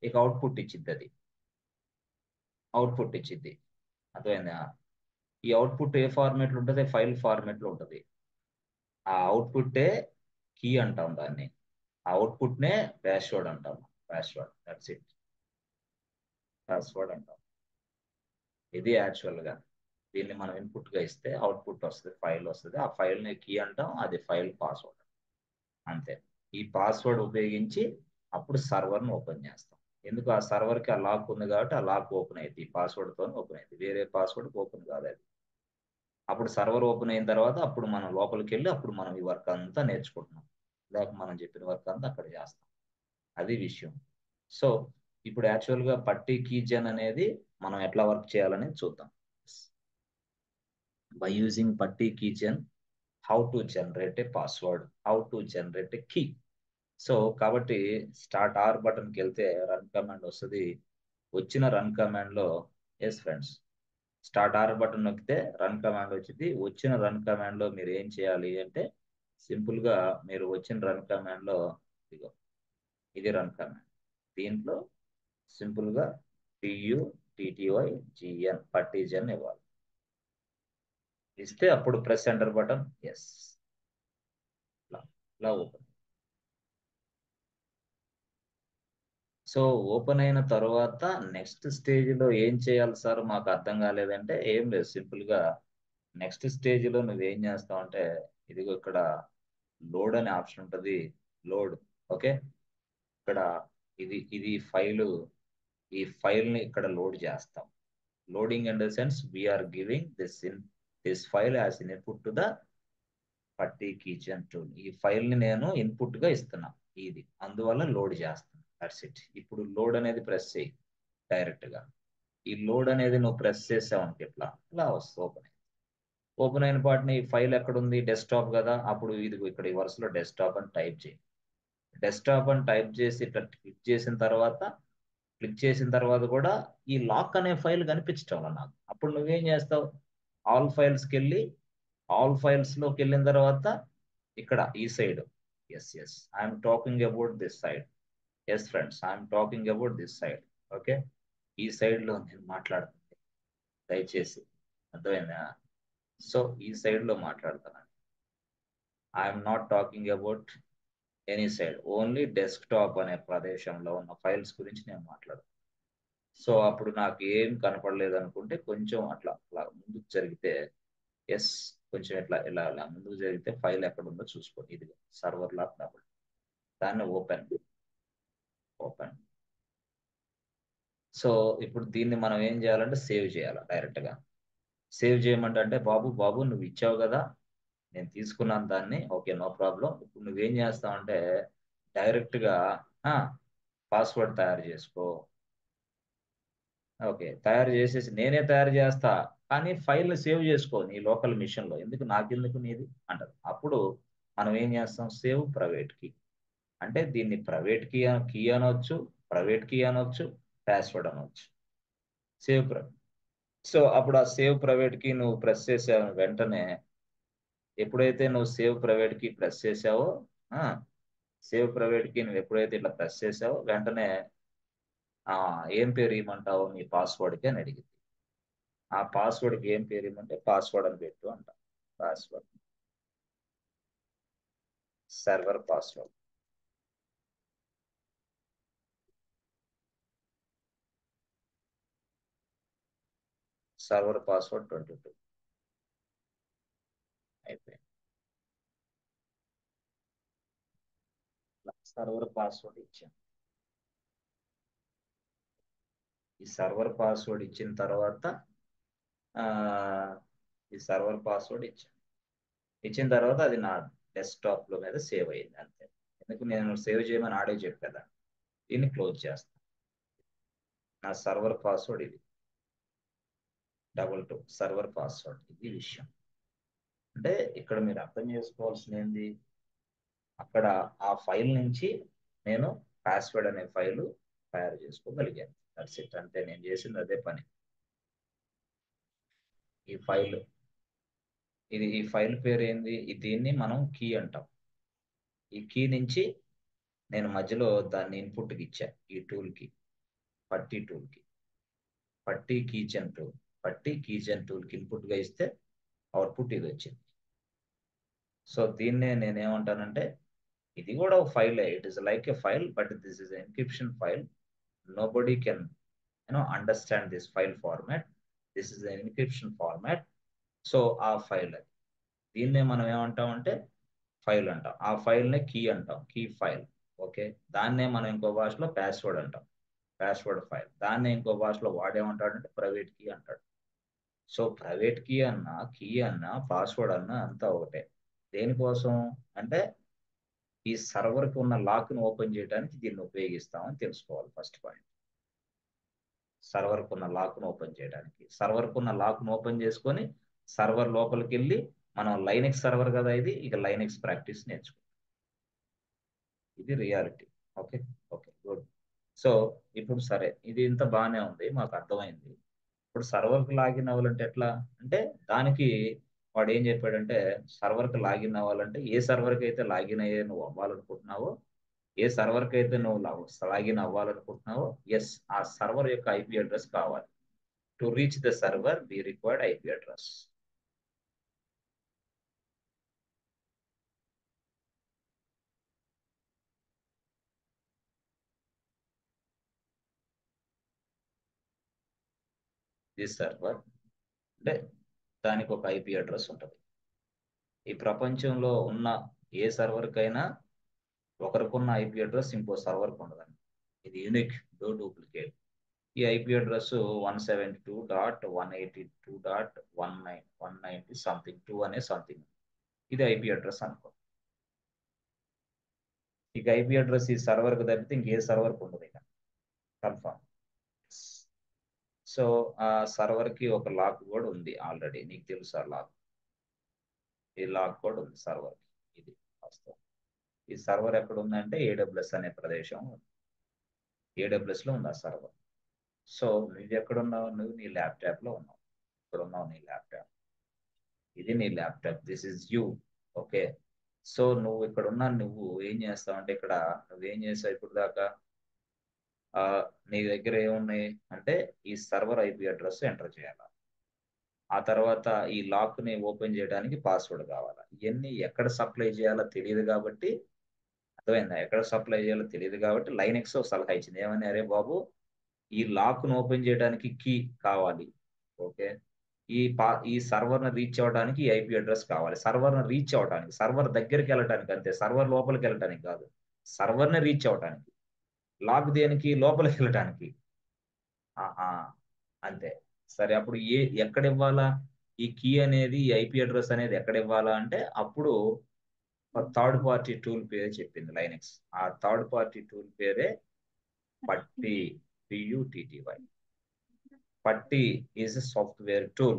ఇక అవుట్పుట్ ఇచ్చిద్ది, అది అవుట్పుట్ ఇచ్చిద్ది. అర్థమైందా? ఈ అవుట్పుట్ ఏ ఫార్మేట్ లో ఉంటుంది, ఫైల్ ఫార్మేట్ లో ఉంటుంది. ఆ అవుట్పుట్టే కీ అంటాం దాన్ని, ఆ అవుట్పుట్ నే పాస్వర్డ్ అంటాం. పాస్వర్డ్, దట్స్ ఇట్, పాస్వర్డ్ అంటాం. ఇది యాక్చువల్ గా దీన్ని మనం ఇన్పుట్ గా ఇస్తే అవుట్పుట్ వస్తుంది, ఫైల్ వస్తుంది. ఆ ఫైల్ ని కీ అంటాం, అది ఫైల్ పాస్వర్డ్. అంతే. ఈ పాస్వర్డ్ ఉపయోగించి అప్పుడు సర్వర్ని ఓపెన్ చేస్తాం. ఎందుకు, ఆ సర్వర్ కి ఆ లాక్ ఉంది కాబట్టి ఆ లాక్ ఓపెన్ అయింది, ఈ పాస్వర్డ్ తో ఓపెన్ అయింది, వేరే పాస్వర్డ్ ఓపెన్ కాదు అది. అప్పుడు సర్వర్ ఓపెన్ అయిన తర్వాత అప్పుడు మనం లోపలికి వెళ్ళి అప్పుడు మనం ఈ వర్క్ అంతా నేర్చుకుంటున్నాం, లేక మనం చెప్పిన వర్క్ అంతా అక్కడ చేస్తాం. అది విషయం. సో ఇప్పుడు యాక్చువల్ గా పట్టీ కీజన్ అనేది మనం ఎట్లా వర్క్ చేయాలని చూద్దాం. By using PuTTY keygen, how to generate a password, how to generate a key. So కాబట్టి స్టార్ట్ ఆర్ బటన్ కి వెళ్తే రన్ కమాండ్ వస్తుంది. వచ్చిన రన్ కమాండ్ లో yes friends, start or button నొక్కితే రన్ కమాండ్ వచ్చింది. వచ్చిన రన్ కమాండ్ లో మీరు ఏం చేయాలి అంటే సింపుల్ గా మీరు వచ్చిన రన్ కమాండ్ లో ఇదిగో ఇది రన్ కమాండ్. దీంట్లో సింపుల్ గా PUTTYGN పట్టీజన్ ఇవ్వాలి. ఇస్తే అప్పుడు ప్రెస్ ఎంటర్ బటన్. ఎస్, ఇలా ఓపెన్. సో ఓపెన్ అయిన తర్వాత నెక్స్ట్ స్టేజ్ లో ఏం చేయాలి సార్, మాకు అర్థం కాలేదంటే ఏం లేదు, సింపుల్ గా నెక్స్ట్ స్టేజ్ లో నువ్వేం చేస్తావు అంటే ఇదిగో ఇక్కడ లోడ్ అనే ఆప్షన్ ఉంటుంది, లోడ్. ఓకే, ఇక్కడ ఇది ఫైలు, ఈ ఫైల్ ని ఇక్కడ లోడ్ చేస్తాం. Loading in the sense we're giving this file as input to the putty keygen tool. ఈ ఫైల్ ని నేను ఇన్పుట్ గా ఇస్తున్నా, ఇది అందువల్ల లోడ్ చేస్తాను. That's it. ఇప్పుడు లోడ్ అనేది ప్రెస్ చేయి డైరెక్ట్ గా. ఈ లోడ్ అనేది నువ్వు ప్రెస్ చేసావు అంటే ఇలా వస్తుంది, ఓపెన్. ఓపెన్ అయిన పాటిని ఈ ఫైల్ ఎక్కడ ఉంది, డెస్క్టాప్ కదా, అప్పుడు ఇది ఇక్కడ ఈ వరుసలో డెస్క్టాప్ అని టైప్ చేయి. డెస్క్టాప్ అని టైప్ చేసి ఇట్లా క్లిక్ చేసిన తర్వాత కూడా ఈ లాక్ అనే ఫైల్ కనిపించటం నాకు. అప్పుడు నువ్వేం చేస్తావు, ఆల్ ఫైల్స్కి వెళ్ళి ఆల్ ఫైల్స్ లోకి వెళ్ళిన తర్వాత ఇక్కడ ఈ side, yes I'm talking about this side. Yes friends, I'm talking about this side. Okay, ఈ సైడ్ లో నేను మాట్లాడుతుంది, దయచేసి అర్థమైందా? సో ఈ సైడ్ లో మాట్లాడుతున్నాను. I'm not talking about any side, only desktop అనే ప్రదేశంలో ఉన్న ఫైల్స్ గురించి నేను మాట్లాడుతాను. సో అప్పుడు నాకు ఏం కనపడలేదు అనుకుంటే కొంచెం అట్లా ముందుకు జరిగితే, ఎస్ కొంచెం ఇలా ముందుకు జరిగితే ఫైల్ ఎక్కడ ఉందో చూసుకోండి. ఇది సర్వర్ లాక్ డబుల్, దాన్ని ఓపెన్. సో ఇప్పుడు దీన్ని మనం ఏం చేయాలంటే సేవ్ చేయాలి డైరెక్ట్ గా. సేవ్ చేయమంటే అంటే బాబు నువ్వు ఇచ్చావు కదా, నేను తీసుకున్నాను దాన్ని, ఓకే నో ప్రాబ్లం. ఇప్పుడు నువ్వేం చేస్తావంటే డైరెక్ట్ గా పాస్వర్డ్ తయారు చేసుకో. ఓకే, తయారు చేసేసి నేనే తయారు చేస్తా, కానీ ఫైల్ సేవ్ చేసుకో నీ లోకల్ మిషన్ లో, ఎందుకు నాకెందుకు నీది అంటారు. అప్పుడు మనం ఏం చేస్తాం, సేవ్ ప్రైవేట్ కీ. అంటే దీన్ని ప్రైవేట్ కీ అనొచ్చు, ప్రైవేట్ కీ అనొచ్చు, పాస్వర్డ్ అనొచ్చు, సేవ్ ప్రైవేట్. సో అప్పుడు ఆ సేవ్ ప్రైవేట్ కీ నువ్వు ప్రెస్ చేసే వెంటనే, ఎప్పుడైతే నువ్వు సేవ్ ప్రైవేట్ కీ ప్రెస్ చేసావో, సేవ్ ప్రైవేట్ కీ నువ్వు ఎప్పుడైతే ఇట్లా ప్రెస్ చేసావో వెంటనే ఏం పేరు ఇవ్వమంటావు మీ పాస్వర్డ్కి అని అడిగింది. ఆ పాస్వర్డ్కి ఏం పేరు ఇవ్వమంటే పాస్వర్డ్ అని పెట్టు అంట. Password, server password. Server password 22 అయిపోయింది. సర్వర్ పాస్వర్డ్ ఇచ్చాను. ఈ సర్వర్ పాస్వర్డ్ ఇచ్చిన తర్వాత ఈ సర్వర్ పాస్వర్డ్ ఇచ్చిన తర్వాత అది నా డెస్క్టాప్ లో మీద సేవ్ అయింది అంతే. ఎందుకు నేను సేవ్ చేయమని ఆడే చెప్పాను కదా. దీన్ని క్లోజ్ చేస్తాను. నా సర్వర్ పాస్వర్డ్ ఇది 22 సర్వర్ పాస్వర్డ్. ఇది విషయం. అంటే ఇక్కడ మీరు అర్థం చేసుకోవాల్సింది ఏంది, అక్కడ ఆ ఫైల్ నుంచి నేను పాస్వర్డ్ అనే ఫైల్ తయారు చేసుకోగలిగాను. That's it. అంటే నేను చేసింది అదే పని. ఈ ఫైల్ ఈ ఫైల్ పేరు ఏంది, దీన్ని మనం కీ అంటాం. ఈ కీ నుంచి నేను మధ్యలో దాన్ని ఇన్పుట్కి ఇచ్చా. ఈ టూల్కి, పట్టి టూల్కి, పట్టి కీచెన్ టూల్, పట్టి కీచెన్ టూల్కి ఇన్పుట్గా ఇస్తే అవుట్పుట్ ఇది వచ్చింది. సో దీన్నే నేనేమంటానంటే ఇది కూడా ఒక ఫైలే. It is like a file, but this is encryption file. Nobody can understand this file format. This is encryption format. So ఆ ఫైల్ అది. దీన్నే మనం ఏమంటామంటే ఫైల్ అంటాం. ఆ ఫైల్నే కీ అంటాం, కీ ఫైల్. ఓకే, దాన్నే మనం ఇంకో భాషలో పాస్వర్డ్ అంటాం, పాస్వర్డ్ ఫైల్. దాన్నే ఇంకో భాషలో వాడేమంటాడంటే ప్రైవేట్ కీ అంటాడు. సో ప్రైవేట్ కీ అన్నా, కీ అన్నా, పాస్వర్డ్ అన్నా అంతా ఒకటే. దేనికోసం అంటే ఈ సర్వర్కి ఉన్న లాక్ను ఓపెన్ చేయడానికి దీన్ని ఉపయోగిస్తామని తెలుసుకోవాలి. ఫస్ట్ పాయింట్, సర్వర్కు ఉన్న లాక్ను ఓపెన్ చేయడానికి. సర్వర్కు ఉన్న లాక్ను ఓపెన్ చేసుకొని సర్వర్ లోపలికి వెళ్ళి మనం లైనెక్స్ సర్వర్ కదా ఇది, ఇక లైనెక్స్ ప్రాక్టీస్ నేర్చుకుంటాం. ఇది reality. Okay okay good. So ఇప్పుడు సరే, ఇది ఇంత బాగానే ఉంది, మాకు అర్థమైంది. ఇప్పుడు సర్వర్కి లాగిన్ అవ్వాలంటే ఎట్లా అంటే, దానికి వాడు ఏం చెప్పాడంటే సర్వర్కి లాగిన్ అవ్వాలంటే ఏ సర్వర్కి అయితే లాగిన్ అయ్యే నువ్వు అవ్వాలనుకుంటున్నావో, ఏ సర్వర్కి అయితే నువ్వు లాగిన్ అవ్వాలనుకుంటున్నావో, ఎస్ ఆ సర్వర్ యొక్క ఐపీ అడ్రస్ కావాలి. To reach the server we required IP address. This server అంటే దానికి ఒక ఐపీ అడ్రస్ ఉంటుంది. ఈ ప్రపంచంలో ఉన్న ఏ సర్వర్కైనా ఒకరికున్న ఐపీ అడ్రస్ ఇంకో సర్వర్కి ఉండదండి. ఇది యూనిక్, డూప్లికేట్. ఈ ఐపీ అడ్రస్ 172.182.190 సంథింగ్ 2 అనే సంథింగ్. ఇది ఐపీ అడ్రస్ అనుకో. ఇక ఐపీ అడ్రస్ ఈ సర్వర్కి తప్పితే ఇంకే సర్వర్కి ఉండదు ఇక, కన్ఫర్మ్. సో ఆ సర్వర్కి ఒక లాక్ కూడా ఉంది ఆల్రెడీ, నీకు తెలుసు ఆ లాక్. ఈ లాక్ కూడా ఉంది సర్వర్కి. ఇది వాస్తవం. ఈ సర్వర్ ఎక్కడ ఉందంటే ఏడబ్ల్యూఎస్ అనే ప్రదేశం, ఏడబ్ల్యూఎస్ లో ఉంది ఆ సర్వర్. సో నువ్వు ఎక్కడున్నావు, నువ్వు నీ ల్యాప్టాప్ లో ఉన్నావు. ఇక్కడ ఉన్నావు నీ ల్యాప్టాప్, ఇది నీ laptop, this is you. Okay, so నువ్వు ఇక్కడ ఉన్నా, నువ్వు ఏం చేస్తావు అంటే ఇక్కడ నువ్వేం చేసావు ఇప్పుడు దాకా, నీ దగ్గర ఏమున్నాయి అంటే ఈ సర్వర్ ఐపీ అడ్రస్ ఎంటర్ చేయాలి. ఆ తర్వాత ఈ లాక్ ని ఓపెన్ చేయడానికి పాస్వర్డ్ కావాలి. ఇవన్నీ ఎక్కడ సప్లై చేయాలో తెలియదు కాబట్టి, అర్థమైందా, ఎక్కడ సప్లై చేయాలో తెలియదు కాబట్టి లైనెక్స్ సలహా ఇచ్చింది. ఏమని, అరే బాబు ఈ లాక్ ను ఓపెన్ చేయడానికి కీ కావాలి. ఓకే, ఈ సర్వర్ ని రీచ్ అవ్వడానికి ఐపీ అడ్రస్ కావాలి. సర్వర్ ని రీచ్ అవ్వడానికి, సర్వర్ దగ్గరికి వెళ్ళడానికి, అంతే, సర్వర్ లోపలికి వెళ్ళడానికి కాదు, సర్వర్ ని రీచ్ అవ్వడానికి. లాక్ దేనికి, లోపలికి వెళ్ళడానికి. ఆహా, అంతే. సరే, అప్పుడు ఎక్కడ ఇవ్వాలా ఈ కీ అనేది, ఈ ఐపీ అడ్రస్ అనేది ఎక్కడ ఇవ్వాలా అంటే అప్పుడు థర్డ్ పార్టీ టూల్ పేరు చెప్పింది లైనెక్స్. ఆ థర్డ్ పార్టీ టూల్ పేరే పట్టి, PUTTY. పట్టి is a software tool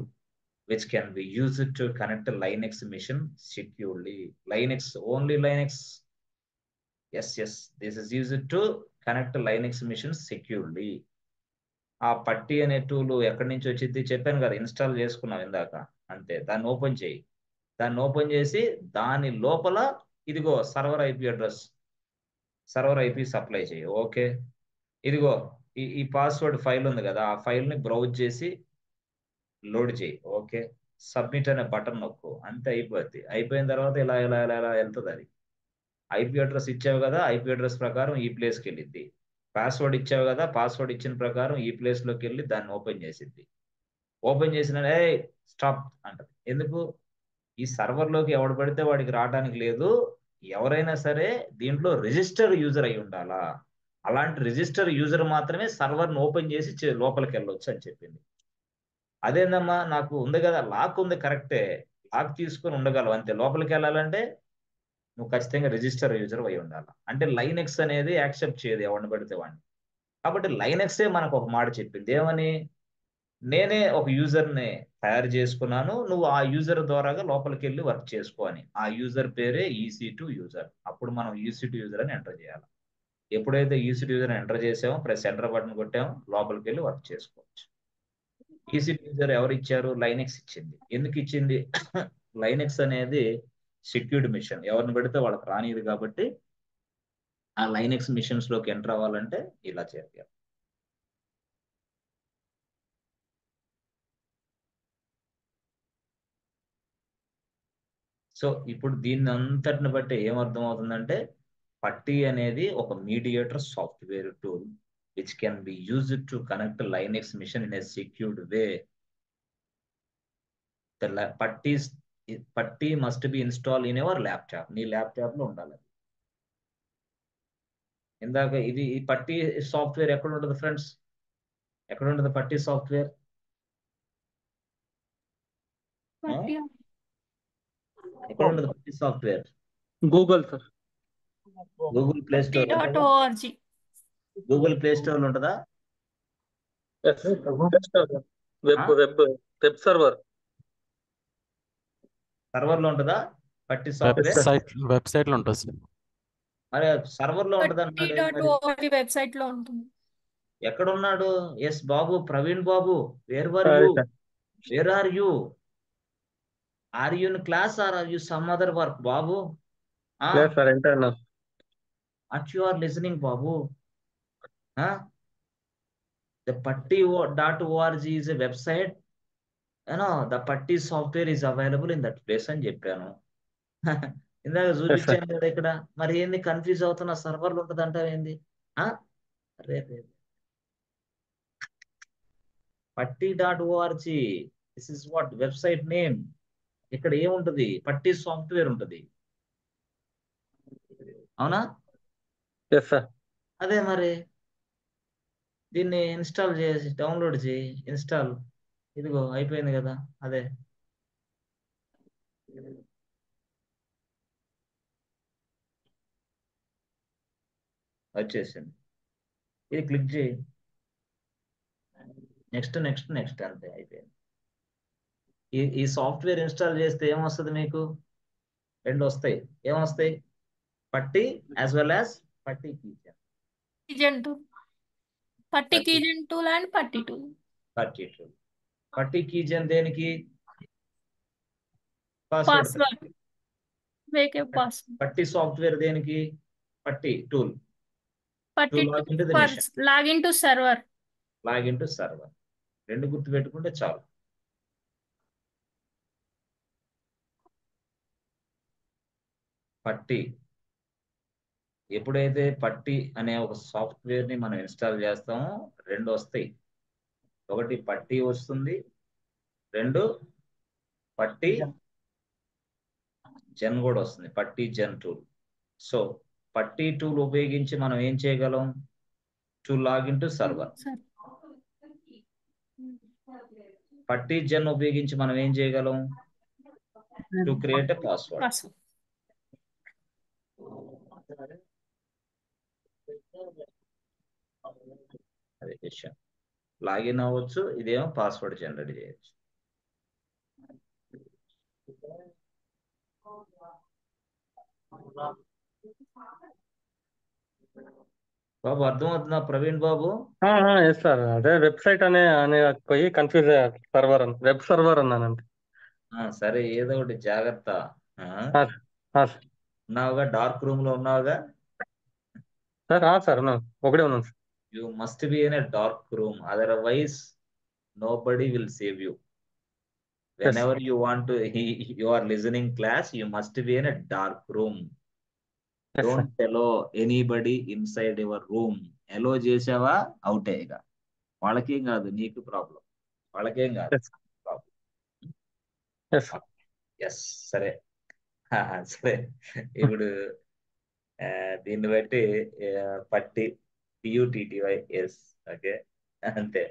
which can be used to connect a Linux machine securely. Linux, only Linux. Yes, yes, this is used to connect a Linux machine securely. ఆ పట్టి అనే టూల్ ఎక్కడి నుంచి వచ్చింది చెప్పాను కదా, ఇన్స్టాల్ చేసుకున్నాం ఇందాక. అంతే, దాన్ని ఓపెన్ చేయి. దాన్ని ఓపెన్ చేసి దాని లోపల ఇదిగో server IP address, server IP supply చేయి. ఓకే, ఇదిగో ఈ పాస్వర్డ్ ఫైల్ ఉంది కదా, ఆ ఫైల్ ని బ్రౌజ్ చేసి లోడ్ చేయి. ఓకే, సబ్మిట్ అనే బటన్ నొక్కు, అంతే అయిపోద్ది. అయిపోయిన తర్వాత ఇలా ఇలా ఇలా ఇలా వెళ్తుంది. అది ఐపీ అడ్రస్ ఇచ్చావు కదా, ఐపీ అడ్రస్ ప్రకారం ఈ ప్లేస్కి వెళ్ళిద్ది. పాస్వర్డ్ ఇచ్చావు కదా, పాస్వర్డ్ ఇచ్చిన ప్రకారం ఈ ప్లేస్లోకి వెళ్ళి దాన్ని ఓపెన్ చేసిద్ది. ఓపెన్ చేసిన స్టాప్ అంటది. ఎందుకు? ఈ సర్వర్లోకి ఎవడు పడితే వాడికి రావడానికి లేదు. ఎవరైనా సరే దీంట్లో రిజిస్టర్ యూజర్ అయి ఉండాలా. అలాంటి రిజిస్టర్ యూజర్ మాత్రమే సర్వర్ని ఓపెన్ చేసి లోపలికి వెళ్ళొచ్చు అని చెప్పింది. అదేందమ్మా, నాకు ఉంది కదా లాక్ ఉంది, కరెక్టే, లాక్ తీసుకొని ఉండగలవు అంతే. లోపలికి వెళ్ళాలంటే నువ్వు ఖచ్చితంగా రిజిస్టర్ యూజర్ అయి ఉండాలి. అంటే లైనెక్స్ అనేది యాక్సెప్ట్ చేయదు ఎవరిని పడితే వాడిని. కాబట్టి లైనెక్సే మనకు ఒక మాట చెప్పింది, ఏమని? నేనే ఒక యూజర్ని తయారు చేసుకున్నాను, నువ్వు ఆ యూజర్ ద్వారాగా లోపలికి వెళ్ళి వర్క్ చేసుకో అని. ఆ యూజర్ పేరే EC2 యూజర్. అప్పుడు మనం EC2 యూజర్ అని ఎంటర్ చేయాలి. ఎప్పుడైతే EC2 యూజర్ ఎంటర్ చేసామో ప్రెస్ ఎంటర్ బటన్ కొట్టామో లోపలికి వెళ్ళి వర్క్ చేసుకోవచ్చు. EC2 యూజర్ ఎవరు ఇచ్చారు? లైనెక్స్ ఇచ్చింది. ఎందుకు ఇచ్చింది? లైనెక్స్ అనేది సెక్యూర్డ్ మిషన్, ఎవరిని పెడితే వాళ్ళకి రానిది. కాబట్టి ఆ లైనెక్స్ మిషన్స్ లోకి ఎంటర్ అవ్వాలంటే ఇలా చేయాలి. సో ఇప్పుడు దీన్ని అంతటిని బట్టి ఏమర్థం అవుతుందంటే, పట్టి అనేది ఒక mediator software tool which can be used to connect Linux machine in a secured way. PuTTY must be install in your laptop. నీ ల్యాప్టాప్ లో ఉండాలి. ఇందాక ఈ పట్టి సాఫ్ట్వేర్ ఎక్కడ ఉంటుంది ఫ్రెండ్స్? ఎక్కడ ఉంటుంది పట్టి సాఫ్ట్వేర్? ఎక్కడ ఉంటుంది పట్టి software? Google sir. Google Play store. patti.org. Google Play store లో ఉంటుందా? Web server. సర్వర్ లో ఉంటుందా పట్టి సాఫ్ట్వేర్? వెబ్సైట్ లో ఉంటుంది సార్. మరి సర్వర్ లో ఉంటుంది అన్నాడు. patti.org వెబ్సైట్ లో ఉంటుంది. ఎక్కడ ఉన్నాడు? ఎస్ బాబు, ప్రవీణ్ బాబు, where were you? Where are you? Are you in class or are you some other work బాబు? Sir internal. What you are listening బాబు? The patti.org is a website. The patti software is available in that place అని చెప్పాను. ఇందాక చూపించాను కదా ఇక్కడ. మరి ఏంది కన్ఫ్యూజ్ అవుతున్నా? సర్వర్లు ఉంటుంది అంటావు ఏంది? patti.org, this is what website name. ఇక్కడ ఏముంటది? పట్టి సాఫ్ట్వేర్ ఉంటది, అవునా? అదే మరి దీన్ని ఇన్స్టాల్ చేసి డౌన్లోడ్ చేయి. ఇన్స్టాల్, ఇదిగో అయిపోయింది కదా. అదే వచ్చేసింది. ఇది క్లిక్ చేయి. నెక్స్ట్ నెక్స్ట్ నెక్స్ట్, అంతే అయిపోయింది. ఈ సాఫ్ట్వేర్ ఇన్స్టాల్ చేస్తే ఏమొస్తుంది మీకు? రెండు వస్తాయి. ఏమొస్తాయి? పట్టి యాజ్ వెల్ యాజ్ పట్టి కీజెన్ టూల్, పట్టి కీజెన్ టూల్ అండ్ పట్టి టూల్. పట్టి కీజెన్ దేనికి? పాస్వర్డ్. పట్టి సాఫ్ట్వేర్ దేనికి? పట్టి టూల్. పట్టి login to server. Login to server. రెండు గుర్తు పెట్టుకుంటే చాలు. పట్టి, ఎప్పుడైతే పట్టి అనే ఒక సాఫ్ట్వేర్ ని మనం ఇన్స్టాల్ చేస్తామో రెండు వస్తాయి. ఒకటి పట్టి వస్తుంది, రెండు పట్టి జెన్ కూడా వస్తుంది. పట్టి జెన్ టూల్. సో పట్టి టూల్ ఉపయోగించి మనం ఏం చేయగలం? To login to server. పట్టి జెన్ ఉపయోగించి మనం ఏం చేయగలం? To create a password. అదే విషయం. లాగిన్ అవ్వచ్చు, ఇదేమో పాస్వర్డ్ జనరేట్ చేయొచ్చు. బాబు అర్థమవుతుందా ప్రవీణ్ బాబు? సార్ అదే వెబ్సైట్ అనే పోయి కన్ఫ్యూజ్ అయ్యారు. సర్వర్ అని వెబ్ సర్వర్ అన్నానండి. సరే, ఏదో ఒకటి జాగ్రత్త. ఉన్నావుగా, డార్క్ రూమ్ లో ఉన్నావుగా? సార్ ఒకటే ఉన్నాను. You must be in a dark room, otherwise nobody will save you. whenever you want to you are listening class, you must be in a dark room. Yes, sir. Don't allow anybody inside your room. allow చేసావా అవుటే ఇక. వాళ్ళకేం కాదు, నీకు ప్రాబ్లం. వాళ్ళకేం కాదు Yes, problem. yes, sir. Yes, సరే. సరే, ఇప్పుడు దీన్ని బట్టి పట్టి PUTTY, ఎస్, ఓకే, అంతే.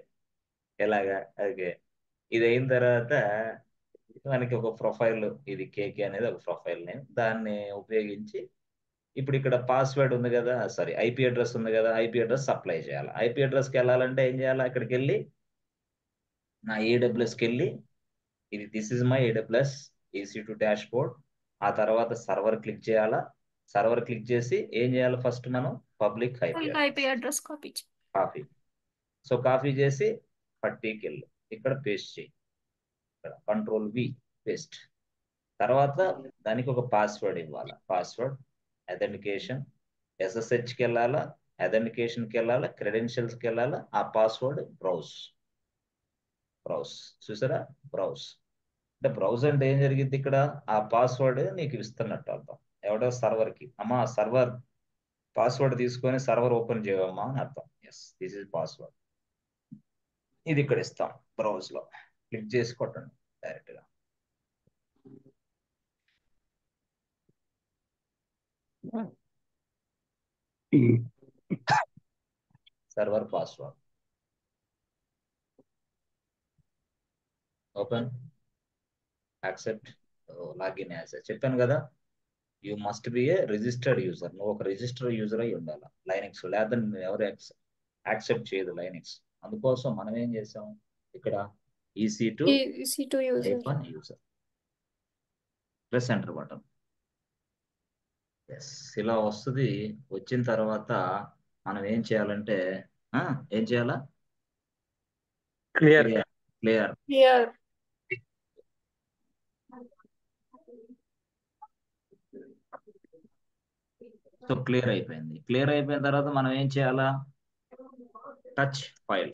ఎలాగా, ఓకే. ఇది అయిన తర్వాత మనకి ఒక ప్రొఫైల్, ఇది కేకే అనేది ఒక ప్రొఫైల్ నేమ్. దాన్ని ఉపయోగించి ఇప్పుడు ఇక్కడ పాస్వర్డ్ ఉంది కదా, సారీ IP అడ్రస్ ఉంది కదా, IP అడ్రస్ సప్లై చేయాలి. IP అడ్రస్కి వెళ్ళాలంటే ఏం చేయాలి? అక్కడికి వెళ్ళి నా AWSకి వెళ్ళి ఇది this is my AWS EC2 dash board. ఆ తర్వాత సర్వర్ క్లిక్ చేయాలా. సర్వర్ క్లిక్ చేసి ఏం చేయాలి? ఫస్ట్ మనం public IP address copy. Copy. So copy చేసి పట్టీకి వెళ్ళు, ఇక్కడ పేస్ట్ చేయి. ఇక్కడ Ctrl+V పేస్ట్. తర్వాత దానికి ఒక పాస్వర్డ్ ఇవ్వాలి. పాస్వర్డ్, అథెంటికేషన్, SSHకి వెళ్ళాలా, అథెంటికేషన్కి వెళ్ళాలా, క్రెడెన్షియల్స్కి వెళ్ళాలా. ఆ పాస్వర్డ్ బ్రౌజ్. చూసారా? బ్రౌజ్ అంటే బ్రౌజ్ అంటే ఏం జరిగింది ఇక్కడ? ఆ పాస్వర్డ్ నీకు ఇస్తున్నట్టు అర్థం. ఎవడో సర్వర్కి, అమ్మా సర్వర్ పాస్వర్డ్ తీసుకొని సర్వర్ ఓపెన్ చేయవమ్మా అని అర్థం. Yes, this is password. ఇది ఇక్కడ ఇస్తాం. బ్రౌజ్ లో క్లిక్ చేసి కొట్టండి డైరెక్ట్ గా. Server password open, accept, login as. చెప్పాను కదా, you must be A registered user. నువ్వు ఒక రిజిస్టర్డ్ యూజర్ అయి ఉండాలి లైనక్స్. లేదా ఎవరు యాక్సెప్ట్ చేయదు లైనక్స్. అందుకోసం మనం ఏం చేసాం ఇక్కడ, EC2 user. User, press enter button. Yes, ఇలా వస్తుంది. వచ్చిన తర్వాత మనం ఏం చేయాలంటే ఏం చేయాలా? Clear. Clear. Here. So clear అయిపోయింది. క్లియర్ అయిపోయిన తర్వాత మనం ఏం చేయాలా? టచ్ ఫైల్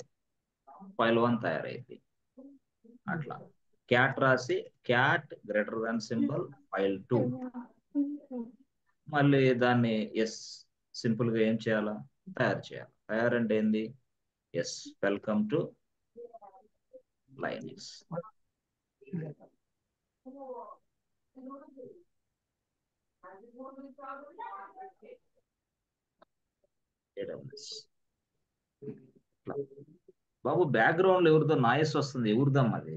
1 తయారైంది. అట్లా క్యాట్ రాసి క్యాట్ సింబల్ file2. మళ్ళీ దాన్ని ఎస్ సింపుల్ గా ఏం చేయాలా? తయారు చేయాలి. తయారంటే ఏంది? Yes, welcome to Linux. బాబు బ్యాక్గ్రౌండ్ ఎవరిదో నాయిస్ వస్తుంది. ఎవరిదమ్మా అది?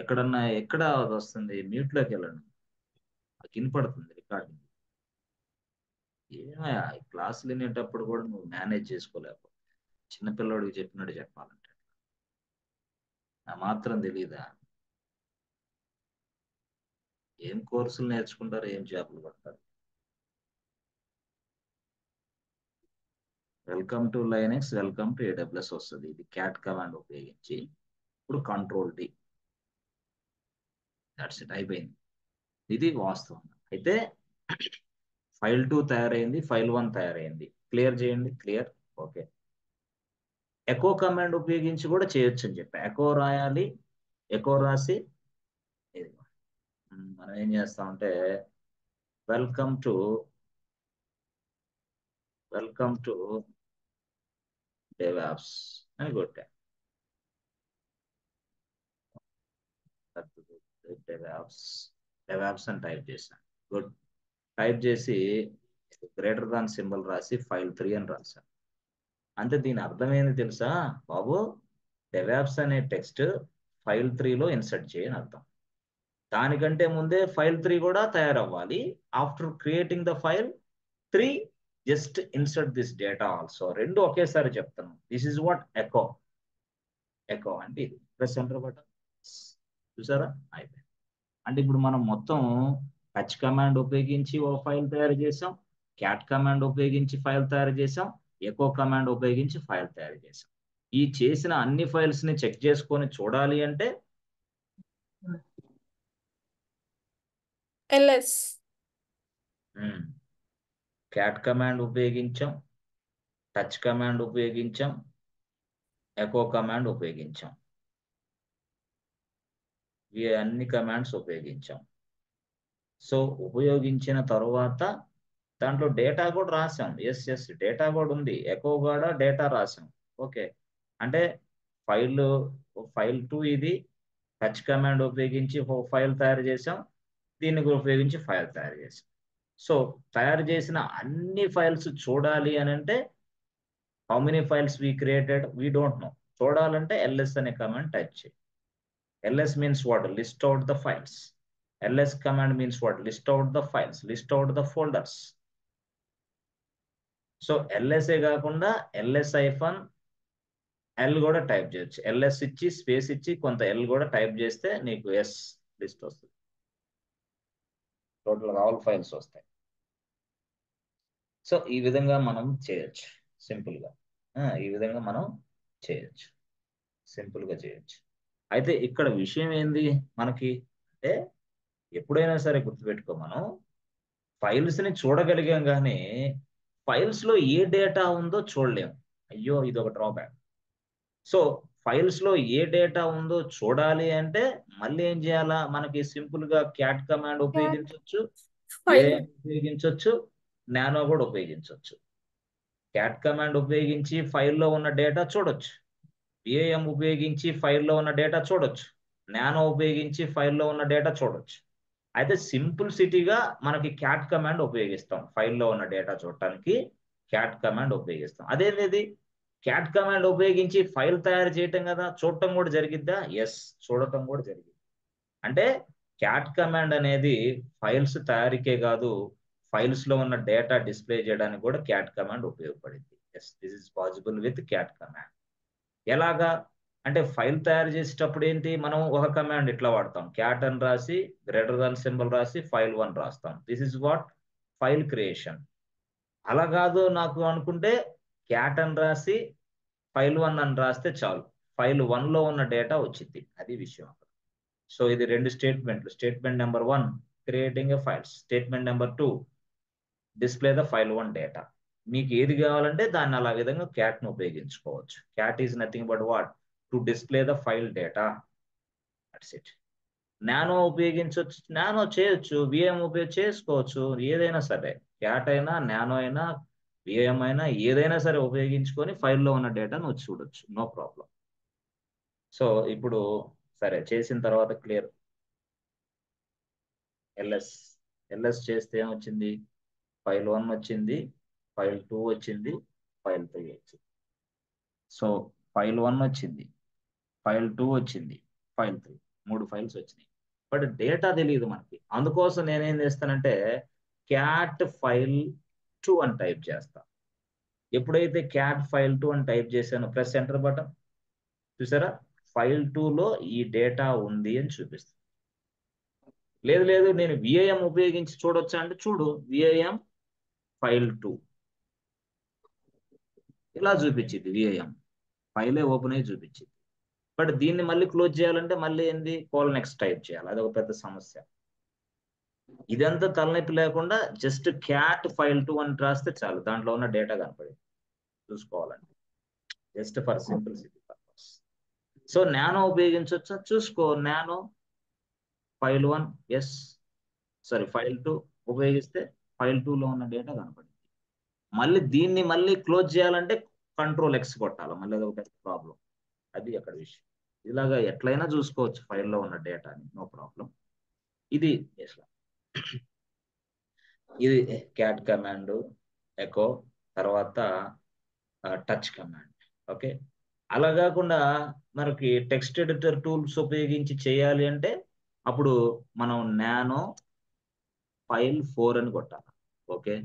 ఎక్కడన్నా ఎక్కడ వస్తుంది? మ్యూట్ లోకి వెళ్ళండి, వినపడుతుంది రికార్డింగ్. ఏమయ్యా, క్లాసులు వినేటప్పుడు కూడా నువ్వు మేనేజ్ చేసుకోలేవు. చిన్నపిల్లడికి చెప్పినట్టు చెప్పాలంటే నా మాత్రం తెలీదా? ఏం కోర్సులు నేర్చుకుంటారు, ఏం జాబులు పడతారు? Welcome to Linux, welcome to AWS వస్తుంది. ఇది క్యాట్ కమాండ్ ఉపయోగించి ఇప్పుడు Ctrl+D. దట్స్ ఇట్, అయిపోయింది. ఇది వాస్తవం. అయితే file2 తయారైంది, file1 తయారైంది. క్లియర్ చేయండి. Clear, okay. ఎకో కమాండ్ ఉపయోగించి కూడా చేయొచ్చు అని చెప్పి ఎకో రాయాలి. ఎకో రాసి మనం ఏం చేస్తామంటే వెల్కమ్ టు DevOps అని కొట్టా. DevOps అని టైప్ చేశాను. గుడ్. టైప్ చేసి గ్రేటర్ సింబల్ రాసి file3 అని రాశాను. అంటే దీని అర్థం ఏంది తెలుసా బాబు? DevOps అనే టెక్స్ట్ file3లో ఇన్సర్ట్ చేయని అర్థం. దానికంటే ముందే file3 కూడా తయారవ్వాలి. After creating the file3 just insert this data also. రెండు ఒకేసారి చెప్తాను. This is what echo. Echo అంటే ఇది. Press enter button. చూసారా? అయిపోయింది. అంటే ఇప్పుడు మనం మొత్తం టచ్ కమాండ్ ఉపయోగించి ఓ ఫైల్ తయారు చేసాం, క్యాట్ కమాండ్ ఉపయోగించి ఫైల్ తయారు చేసాం, ఎకో కమాండ్ ఉపయోగించి ఫైల్ తయారు చేసాం. ఈ చేసిన అన్ని ఫైల్స్ ని చెక్ చేసుకొని చూడాలి అంటే ls క్యాట్ కమాండ్ ఉపయోగించాం, టచ్ కమాండ్ ఉపయోగించాం, ఎకో కమాండ్ ఉపయోగించాం. ఈ అన్ని కమాండ్స్ ఉపయోగించాం. సో ఉపయోగించిన తర్వాత దాంట్లో డేటా కూడా రాసాం. ఎస్ డేటా కూడా ఉంది, ఎకో కూడా డేటా రాసాం. ఓకే, అంటే ఫైల్ 2 ఇది టచ్ కమాండ్ ఉపయోగించి ఫైల్ తయారు చేసాం, దీన్ని కూడా ఉపయోగించి ఫైల్ తయారు చేసాం. సో తయారు చేసిన అన్ని ఫైల్స్ చూడాలి అని అంటే how many files we created we don't know. చూడాలంటే ls అనే కమాండ్ టైప్ చేయి. ls means what? List out the files. ls command means what? List out the files, list out the folders. So ls కాకుండా ls-l కూడా టైప్ చేయొచ్చు. ls ఇచ్చి స్పేస్ ఇచ్చి కొంత l కూడా టైప్ చేస్తే నీకు ఎస్ లిస్ట్ వస్తుంది. టోటల్ ఆల్ ఫైల్స్ వస్తాయి. సో ఈ విధంగా మనం చేయొచ్చు సింపుల్గా. ఈ విధంగా మనం చేయొచ్చు, సింపుల్గా చేయొచ్చు. అయితే ఇక్కడ విషయం ఏంది మనకి అంటే, ఎప్పుడైనా సరే గుర్తుపెట్టుకో, మనం ఫైల్స్ని చూడగలిగాం కానీ ఫైల్స్లో ఏ డేటా ఉందో చూడలేము. అయ్యో ఇది ఒక డ్రాబ్యాక్. సో ఫైల్స్లో ఏ డేటా ఉందో చూడాలి అంటే మళ్ళీ ఏం చేయాలా, మనకి సింపుల్గా క్యాట్ కమాండ్ ఉపయోగించవచ్చు, file ఉపయోగించవచ్చు, నానో కూడా ఉపయోగించవచ్చు. క్యాట్ కమాండ్ ఉపయోగించి ఫైల్లో ఉన్న డేటా చూడొచ్చు, విఏఎం ఉపయోగించి ఫైల్లో ఉన్న డేటా చూడొచ్చు, నానో ఉపయోగించి ఫైల్లో ఉన్న డేటా చూడొచ్చు. అయితే సింప్లిసిటీగా మనకి క్యాట్ కమాండ్ ఉపయోగిస్తాం ఫైల్లో ఉన్న డేటా చూడటానికి. క్యాట్ కమాండ్ ఉపయోగిస్తాం. అదేంటిది, క్యాట్ కమాండ్ ఉపయోగించి ఫైల్ తయారు చేయటం కదా, చూడటం కూడా జరిగిద్దా? ఎస్, చూడటం కూడా జరిగింది. అంటే క్యాట్ కమాండ్ అనేది ఫైల్స్ తయారీకే కాదు, ఫైల్స్ లో ఉన్న డేటా డిస్ప్లే చేయడానికి కూడా క్యాట్ కమాండ్ ఉపయోగపడింది. Yes, this is possible with cat command. ఎలాగా అంటే, ఫైల్ తయారు చేసేటప్పుడు ఏంటి, మనం ఒక కమాండ్ ఇట్లా వాడతాం, క్యాట్ అని రాసి గ్రేటర్ దాన్ సింబల్ రాసి ఫైల్ 1 రాస్తాం. This is what file creation. అలా కాదు నాకు అనుకుంటే క్యాట్ అని రాసి ఫైల్ 1 అని రాస్తే చాలు, ఫైల్ 1 లో ఉన్న డేటా వచ్చింది. అది విషయం అక్కడ. సో ఇది 2 స్టేట్మెంట్లు. Statement number 1 creating a files, statement number 2 display the file 1 data. మీకు ఏది కావాలంటే దాన్ని అలా విధంగా క్యాట్ను ఉపయోగించుకోవచ్చు. Cat is nothing but what, to display the file data. That's it. Nano ఉపయోగించవచ్చు, నానో చేయొచ్చు, విఎం చేసుకోవచ్చు, ఏదైనా సరే, క్యాట్ అయినా నానో అయినా విఎం అయినా ఏదైనా సరే ఉపయోగించుకొని ఫైల్లో ఉన్న డేటాను వచ్చి చూడొచ్చు, నో ప్రాబ్లం. సో ఇప్పుడు సరే చేసిన తర్వాత క్లియర్. ఎల్ఎస్ చేస్తే ఏమొచ్చింది, ఫైల్ 1 వచ్చింది, ఫైల్ 2 వచ్చింది, ఫైల్ 3 వచ్చింది. సో ఫైల్ 1 వచ్చింది, ఫైల్ 2 వచ్చింది, ఫైల్ 3, 3 ఫైల్స్ వచ్చినాయి. బట్ డేటా తెలియదు మనకి. అందుకోసం నేనేం చేస్తానంటే క్యాట్ ఫైల్ 2 అని టైప్ చేస్తా. ఎప్పుడైతే క్యాట్ ఫైల్ 2 అని టైప్ చేశానో ప్రెస్ ఎంటర్ బటన్, చూసారా ఫైల్ 2లో ఈ డేటా ఉంది అని చూపిస్తుంది. లేదు నేను విఐఎం ఉపయోగించి చూడొచ్చా అంటే చూడు, విఐఎం ఫైల్ 2 ఇలా చూపించింది. విఐఎం ఫైలే ఓపెన్ అయ్యి చూపించింది. బట్ దీన్ని మళ్ళీ క్లోజ్ చేయాలంటే మళ్ళీ ఏంది, నెక్స్ట్ టైప్ చేయాలి. అది ఒక పెద్ద సమస్య. ఇదంతా తలనొప్పి లేకుండా జస్ట్ క్యాట్ ఫైల్ 2 అని రాస్తే చాలు, దాంట్లో ఉన్న డేటా కనపడింది చూసుకోవాలంటే, just for simplicity purpose. So nano ఉపయోగించవచ్చా చూసుకో, nano file 1 yes, sorry file 2 ఉపయోగిస్తే ఫైల్ 2లో ఉన్న డేటా కనపడింది. మళ్ళీ దీన్ని మళ్ళీ క్లోజ్ చేయాలంటే Ctrl+X కొట్టాలి, మళ్ళీ అది ఒక ప్రాబ్లం. అది అక్కడ విషయం. ఇలాగా ఎట్లయినా చూసుకోవచ్చు ఫైల్లో ఉన్న డేటాని, నో ప్రాబ్లం. ఇది ఇది క్యాట్ కమాండ్, ఎకో, తర్వాత టచ్ కమాండ్. ఓకే, అలా కాకుండా మనకి టెక్స్ట్ ఎడిటర్ టూల్స్ ఉపయోగించి చేయాలి అంటే అప్పుడు మనం నానో ఫైల్ 4 అని కొట్టాలి. ఓకే,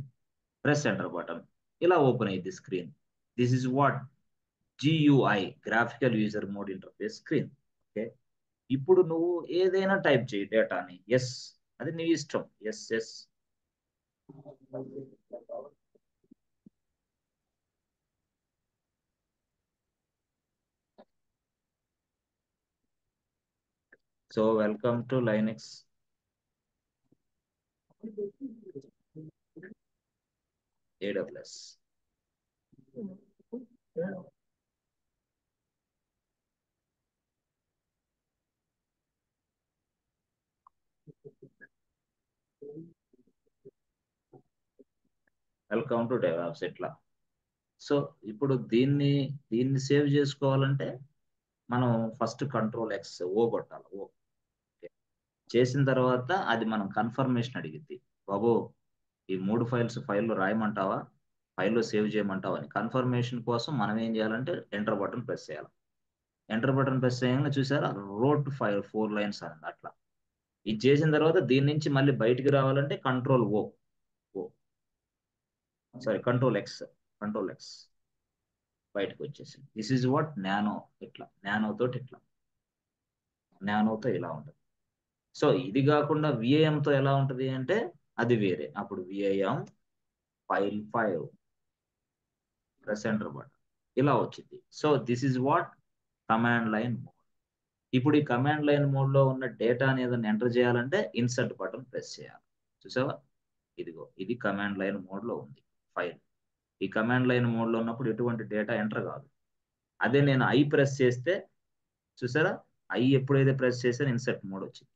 ప్రెస్ ఎంటర్ బటన్, ఇలా ఓపెన్ అయ్యింది screen. This is what GUI, graphical user mode interface screen. Okay, ఇప్పుడు నువ్వు ఏదైనా టైప్ చేయి డేటాని, ఎస్, అది నీ ఇష్టం. Yes so welcome to Linux. AWS. Welcome to DevOps ఇట్లా. సో ఇప్పుడు దీన్ని సేవ్ చేసుకోవాలంటే మనం ఫస్ట్ కంట్రోల్ ఎక్స్ ఓ కొట్టాలి. ఓ చేసిన తర్వాత అది మనం కన్ఫర్మేషన్ అడిగింది, బాబు ఈ 3 ఫైల్లో రాయమంటావా, ఫైల్లో సేవ్ చేయమంటావా అని కన్ఫర్మేషన్ కోసం మనం ఏం చేయాలంటే ఎంటర్ బటన్ ప్రెస్ చేయాలి. ఎంటర్ బటన్ ప్రెస్ చేయగానే చూసారా రోట్ ఫైల్ 4 లైన్స్ అని అట్లా. ఇది చేసిన తర్వాత దీని నుంచి మళ్ళీ బయటికి రావాలంటే కంట్రోల్ కంట్రోల్ ఎక్స్ బయటకు వచ్చేసింది. This is what nano. ఇట్లా నానోతో ఇలా ఉంటుంది. సో ఇది కాకుండా VIM తో ఎలా ఉంటుంది అంటే అది వేరే. అప్పుడు VIM file 5 press enter button ఇలా వచ్చింది. So this is what command line mode. ఇప్పుడు ఈ కమాండ్ లైన్ మోడ్ లో ఉన్న డేటా అనేది ఎంటర్ చేయాలంటే ఇన్సర్ట్ బటన్ ప్రెస్ చేయాలి. చూసావా, ఇదిగో ఇది కమాండ్ లైన్ మోడ్ లో ఉంది ఫైల్. ఈ కమాండ్ లైన్ మోడ్ లో ఉన్నప్పుడు ఎటువంటి డేటా ఎంటర్ కాదు. అదే నేను ఐ ప్రెస్ చేస్తే చూసారా, ఐ ఎప్పుడైతే ప్రెస్ చేస్తే ఇన్సర్ట్ మోడ్ వచ్చింది.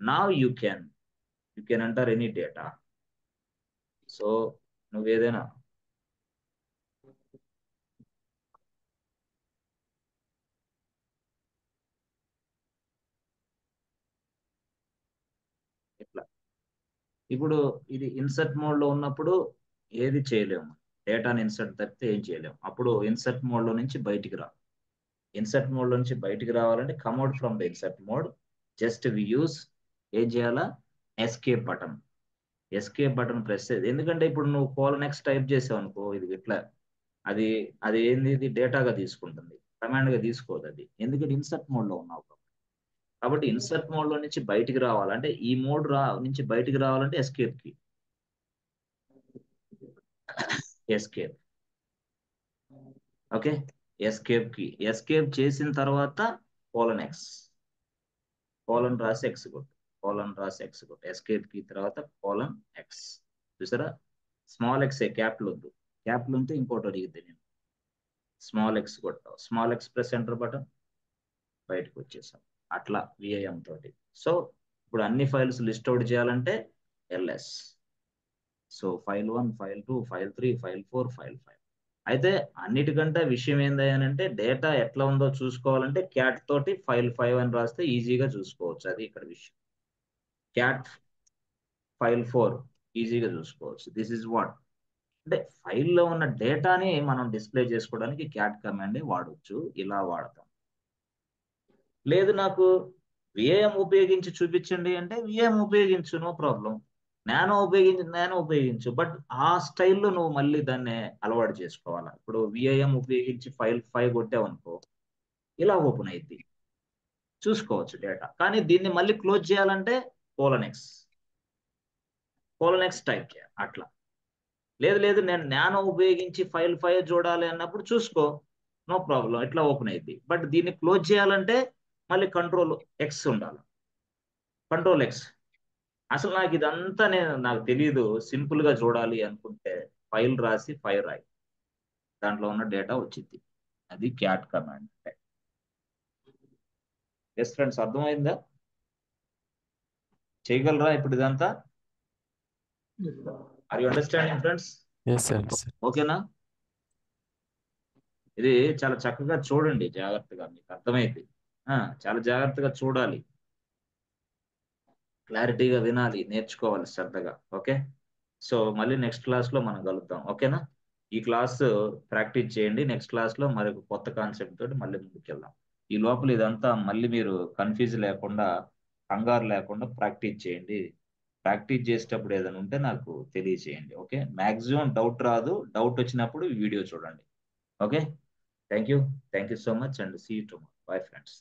Now you can enter any data. So నువ్వేదైనా ఇట్లా. ఇప్పుడు ఇది ఇన్సర్ట్ మోడ్ లో ఉన్నప్పుడు ఏది చేయలేము, డేటాని ఇన్సర్ట్ తప్పితే ఏం చేయలేము. అప్పుడు ఇన్సర్ట్ మోడ్ లో నుంచి బయటికి రా. ఇన్సర్ట్ మోడ్ లో నుంచి బయటికి రావాలంటే come out from the insert mode. Just we use ఏం చేయాలా, ఎస్కేప్ బటన్ ప్రెస్ చేయాలి. ఎందుకంటే ఇప్పుడు నువ్వు కోలనెక్స్ టైప్ చేసావు అనుకో, ఇది ఇట్లా అది ఏంది, ఇది డేటాగా తీసుకుంటుంది, కమాండ్ గా తీసుకోదు అది, ఎందుకంటే ఇన్సర్ట్ మోడ్ లో ఉన్నావు. కాబట్టి ఇన్సర్ట్ మోడ్ లో నుంచి బయటికి రావాలంటే ఈ మోడ్ నుంచి బయటికి రావాలంటే ఎస్కేప్ ఓకే, ఎస్కేప్ చేసిన తర్వాత రాసి ఎక్స్ కొట్టు ఎస్కేప్ కి తర్వాత ఎక్స్. చూసారా, స్మాల్ ఎక్స్ క్యాప్లు వద్దు, క్యాప్లు ఉంటే ఇంకోటి అడిగిద్ది. నేను స్మాల్ ఎక్స్ కొట్టావు, small X press enter button బయటకు వచ్చేసాం. అట్లా VIM తోటి. సో ఇప్పుడు అన్ని ఫైల్స్ లిస్ట్ అవుట్ చేయాలంటే LS. So file 1, file 2, file 3, file 4, file 5. అయితే అన్నిటికంటే విషయం ఏంది అంటే డేటా ఎట్లా ఉందో చూసుకోవాలంటే క్యాట్ తోటి ఫైల్ 5 అని రాస్తే ఈజీగా చూసుకోవచ్చు. అది ఇక్కడ విషయం. క్యాట్ ఫైల్ 4 ఈజీగా చూసుకోవచ్చు. దిస్ ఇస్ వాట్ అంటే ఫైల్లో ఉన్న డేటాని మనం డిస్ప్లే చేసుకోవడానికి క్యాట్ కమాండ్ వాడవచ్చు. ఇలా వాడతాం. లేదు నాకు VIM ఉపయోగించి చూపించండి అంటే VIM ఉపయోగించు, నో ప్రాబ్లం. నానో ఉపయోగించు, బట్ ఆ స్టైల్లో నువ్వు మళ్ళీ దాన్ని అలవాటు చేసుకోవాలా. ఇప్పుడు VIM ఉపయోగించి ఫైల్ 5 కొట్టావనుకో ఇలా ఓపెన్ అయింది, చూసుకోవచ్చు డేటా. కానీ దీన్ని మళ్ళీ క్లోజ్ చేయాలంటే కోలనెక్స్ టైప్ చేయాలి. అట్లా లేదు నేను నానో ఉపయోగించి ఫైల్ 5 చూడాలి అన్నప్పుడు చూసుకో, నో ప్రాబ్లం, ఇట్లా ఓపెన్ అయింది. బట్ దీన్ని క్లోజ్ చేయాలంటే మళ్ళీ కంట్రోల్ ఎక్స్ ఉండాలి. Control X. అసలు నాకు ఇదంతా నాకు తెలియదు, సింపుల్ గా చూడాలి అనుకుంటే ఫైల్ రాసి 5 రాయి, దాంట్లో ఉన్న డేటా వచ్చింది. అది క్యాట్ కమాండ్ అంటే. ఎస్ ఫ్రెండ్స్, అర్థమైందా? చేయగలరా ఇప్పుడు ఇదంతా? Are you understanding friends? Yes, sir. ఓకేనా? ఇది చాలా చక్కగా చూడండి, జాగ్రత్తగా, మీకు అర్థమైంది. చాలా జాగ్రత్తగా చూడాలి, క్లారిటీగా వినాలి, నేర్చుకోవాలి శ్రద్ధగా. ఓకే, సో మళ్ళీ నెక్స్ట్ క్లాస్ లో మనం కలుద్దాం. ఓకేనా? ఈ క్లాస్ ప్రాక్టీస్ చేయండి. నెక్స్ట్ క్లాస్ లో మరొక కొత్త కాన్సెప్ట్ తోటి మళ్ళీ ముందుకెళ్దాం. ఈ లోపల ఇదంతా మళ్ళీ మీరు కన్ఫ్యూజ్ లేకుండా, కంగారు లేకుండా ప్రాక్టీస్ చేయండి. ప్రాక్టీస్ చేసేటప్పుడు ఏదైనా ఉంటే నాకు తెలియజేయండి. ఓకే, మాక్సిమం డౌట్ రాదు. డౌట్ వచ్చినప్పుడు వీడియో చూడండి. Okay, thank you so much and see you tomorrow. Bye friends.